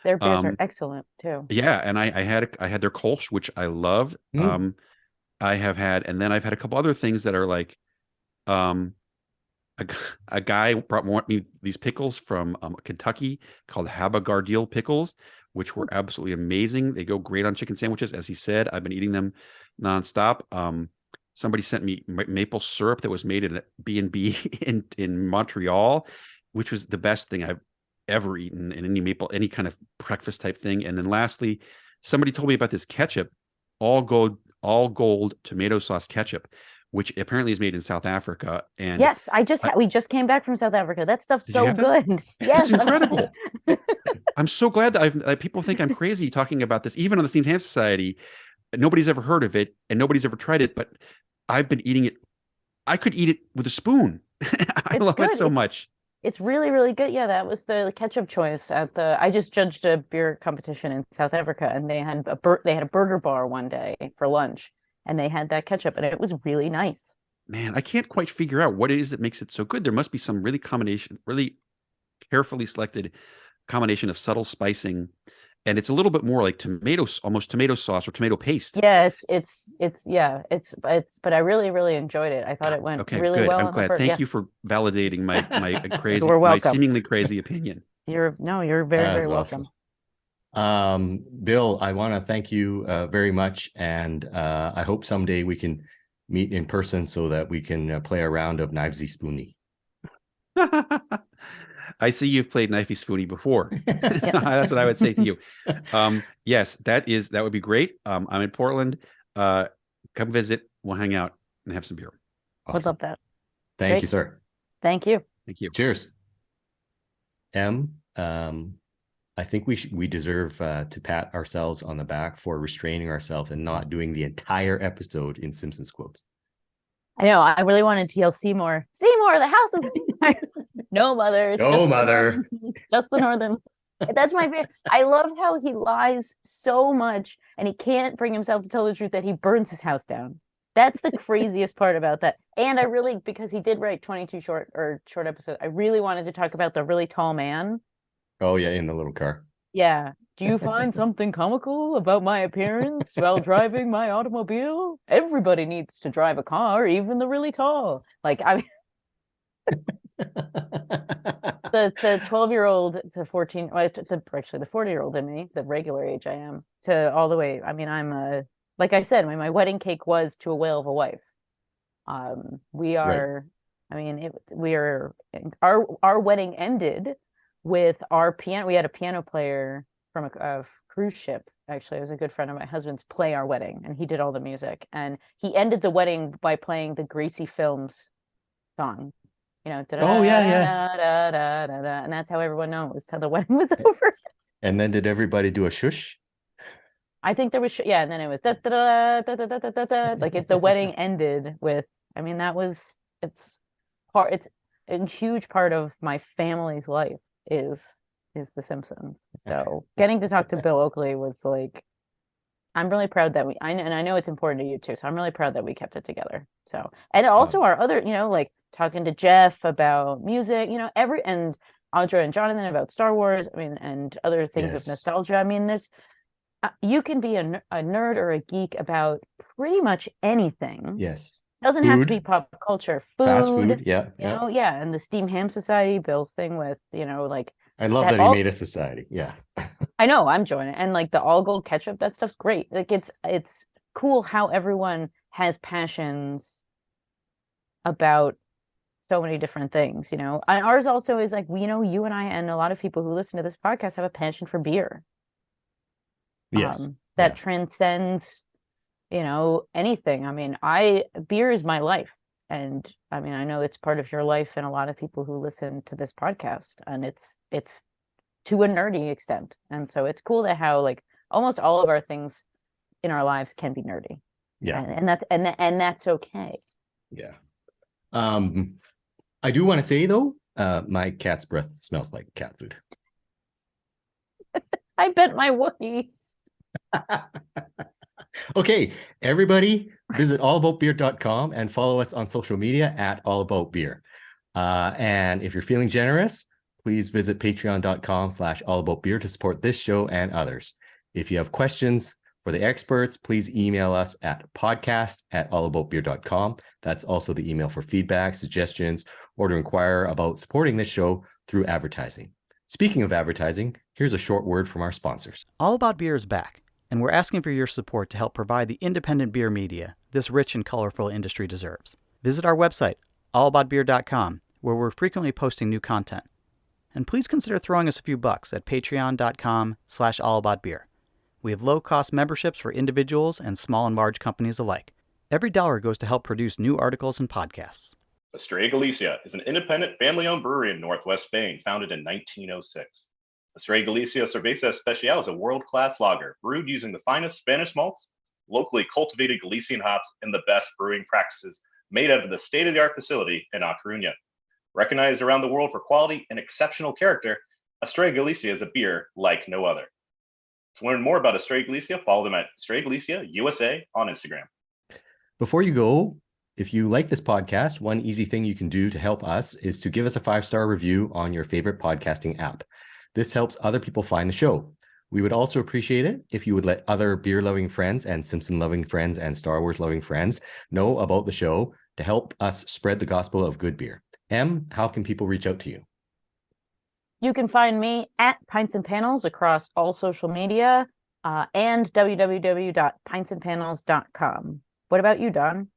Their beers are excellent too. Yeah, and I had their Kolsch, which I loved. I have had, and then I've had a couple other things that are like, a guy brought me these pickles from Kentucky called Habagardeel pickles, which were absolutely amazing. They go great on chicken sandwiches, as he said. I've been eating them nonstop. Somebody sent me maple syrup that was made in a B&B in Montreal, which was the best thing I've ever eaten in any kind of breakfast type thing. And then lastly, somebody told me about this ketchup, all gold tomato sauce ketchup, which apparently is made in South Africa. And yes, we just came back from South Africa. That stuff's so good. It's Yes, incredible. I'm so glad that people think I'm crazy talking about this. Even on the Steamed Ham Society, nobody's ever heard of it and nobody's ever tried it, but I've been eating it. I could eat it with a spoon. I love it so much. It's really, really good. Yeah, that was the ketchup choice I just judged a beer competition in South Africa, and they had a burger bar one day for lunch, and they had that ketchup, and it was really nice. Man, I can't quite figure out what it is that makes it so good. There must be some really carefully selected combination of subtle spicing, and it's a little bit more like almost tomato sauce or tomato paste. Yeah, but I really, really enjoyed it. I thought it went really good. well. I'm glad. Thank you for validating my crazy, my seemingly crazy opinion. You're very, very welcome. Awesome. Bill, I want to thank you very much, and I hope someday we can meet in person so that we can play a round of Knivesy Spoony. I see you've played Knifey Spoony before. That's what I would say to you. Yes, that would be great. I'm in Portland. Come visit. We'll hang out and have some beer. Awesome. Would love that. Thank you, sir. Thank you. Thank you. Cheers. I think we deserve to pat ourselves on the back for restraining ourselves and not doing the entire episode in Simpsons quotes. I know. I really wanted to yell Seymour. Seymour, the house is no mother. No mother. Just the northern. That's my favorite. I love how he lies so much and he can't bring himself to tell the truth that he burns his house down. That's the craziest part about that. And because he did write 22 short episodes, I really wanted to talk about the really tall man. Oh yeah, in the little car. Yeah. Do you find something comical about my appearance while driving my automobile? Everybody needs to drive a car, even the really tall. Like, I mean, the 12-year-old to 14, actually the 40-year-old in me, the regular age I am, to all the way. I mean, I'm like I said, my wedding cake was to a whale of a wife. We are, right. I mean, our wedding ended with our piano. We had a piano player from a cruise ship. Actually, it was a good friend of my husband's, play our wedding, and he did all the music. And he ended the wedding by playing the Greasy Films song. You know, oh yeah, and that's how everyone knows how the wedding was over. And then did everybody do a shush? I think there was and then it was like the wedding ended with. I mean, it's a huge part of my family's life is The Simpsons. So getting to talk to Bill Oakley was like, I'm really proud that and I know it's important to you too. So I'm really proud that we kept it together. So, and also our other, like talking to Jeff about music, and Audra and Jonathan about Star Wars. I mean, and other things of nostalgia. I mean, you can be a nerd or a geek about pretty much anything. Yes. Doesn't have to be pop culture. Fast food, yeah. And the Steamed Ham Society, Bill's thing with, like, I love that he made a society. Yeah. I know, I'm joining it. And like the all gold ketchup, that stuff's great. Like it's cool how everyone has passions about so many different things, And ours also is like, you and I and a lot of people who listen to this podcast have a passion for beer. Yes. That transcends, anything. I mean, beer is my life. And I mean, I know it's part of your life and a lot of people who listen to this podcast, and it's to a nerdy extent. And so it's cool that how like almost all of our things in our lives can be nerdy. Yeah. And that's okay. Yeah. I do want to say though, my cat's breath smells like cat food. I bet my Wookie. Okay, everybody, visit allaboutbeer.com and follow us on social media at allaboutbeer. And if you're feeling generous, please visit patreon.com/allaboutbeer to support this show and others. If you have questions for the experts, please email us at podcast@allaboutbeer.com. That's also the email for feedback, suggestions, or to inquire about supporting this show through advertising. Speaking of advertising, here's a short word from our sponsors. All About Beer is back, and we're asking for your support to help provide the independent beer media this rich and colorful industry deserves. Visit our website, allaboutbeer.com, where we're frequently posting new content. And please consider throwing us a few bucks at patreon.com/allaboutbeer. We have low-cost memberships for individuals and small and large companies alike. Every dollar goes to help produce new articles and podcasts. Estrella Galicia is an independent, family-owned brewery in northwest Spain, founded in 1906. Estrella Galicia Cerveza Especial is a world-class lager, brewed using the finest Spanish malts, locally cultivated Galician hops, and the best brewing practices, made out of the state-of-the-art facility in A Coruña. Recognized around the world for quality and exceptional character, Estrella Galicia is a beer like no other. To learn more about Estrella Galicia, follow them at Estrella Galicia USA on Instagram. Before you go, if you like this podcast, one easy thing you can do to help us is to give us a 5-star review on your favorite podcasting app. This helps other people find the show. We would also appreciate it if you would let other beer-loving friends and Simpson-loving friends and Star Wars-loving friends know about the show to help us spread the gospel of good beer. Em, how can people reach out to you? You can find me at Pints and Panels across all social media and www.pintsandpanels.com. What about you, Don?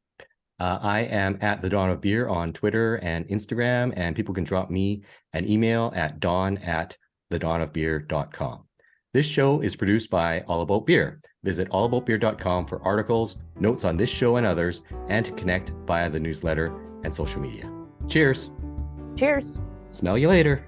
I am at The Dawn of Beer on Twitter and Instagram, and people can drop me an email at don@thedawnofbeer.com. This show is produced by All About Beer. Visit allaboutbeer.com for articles, notes on this show and others, and to connect via the newsletter and social media. Cheers. Cheers. Smell you later.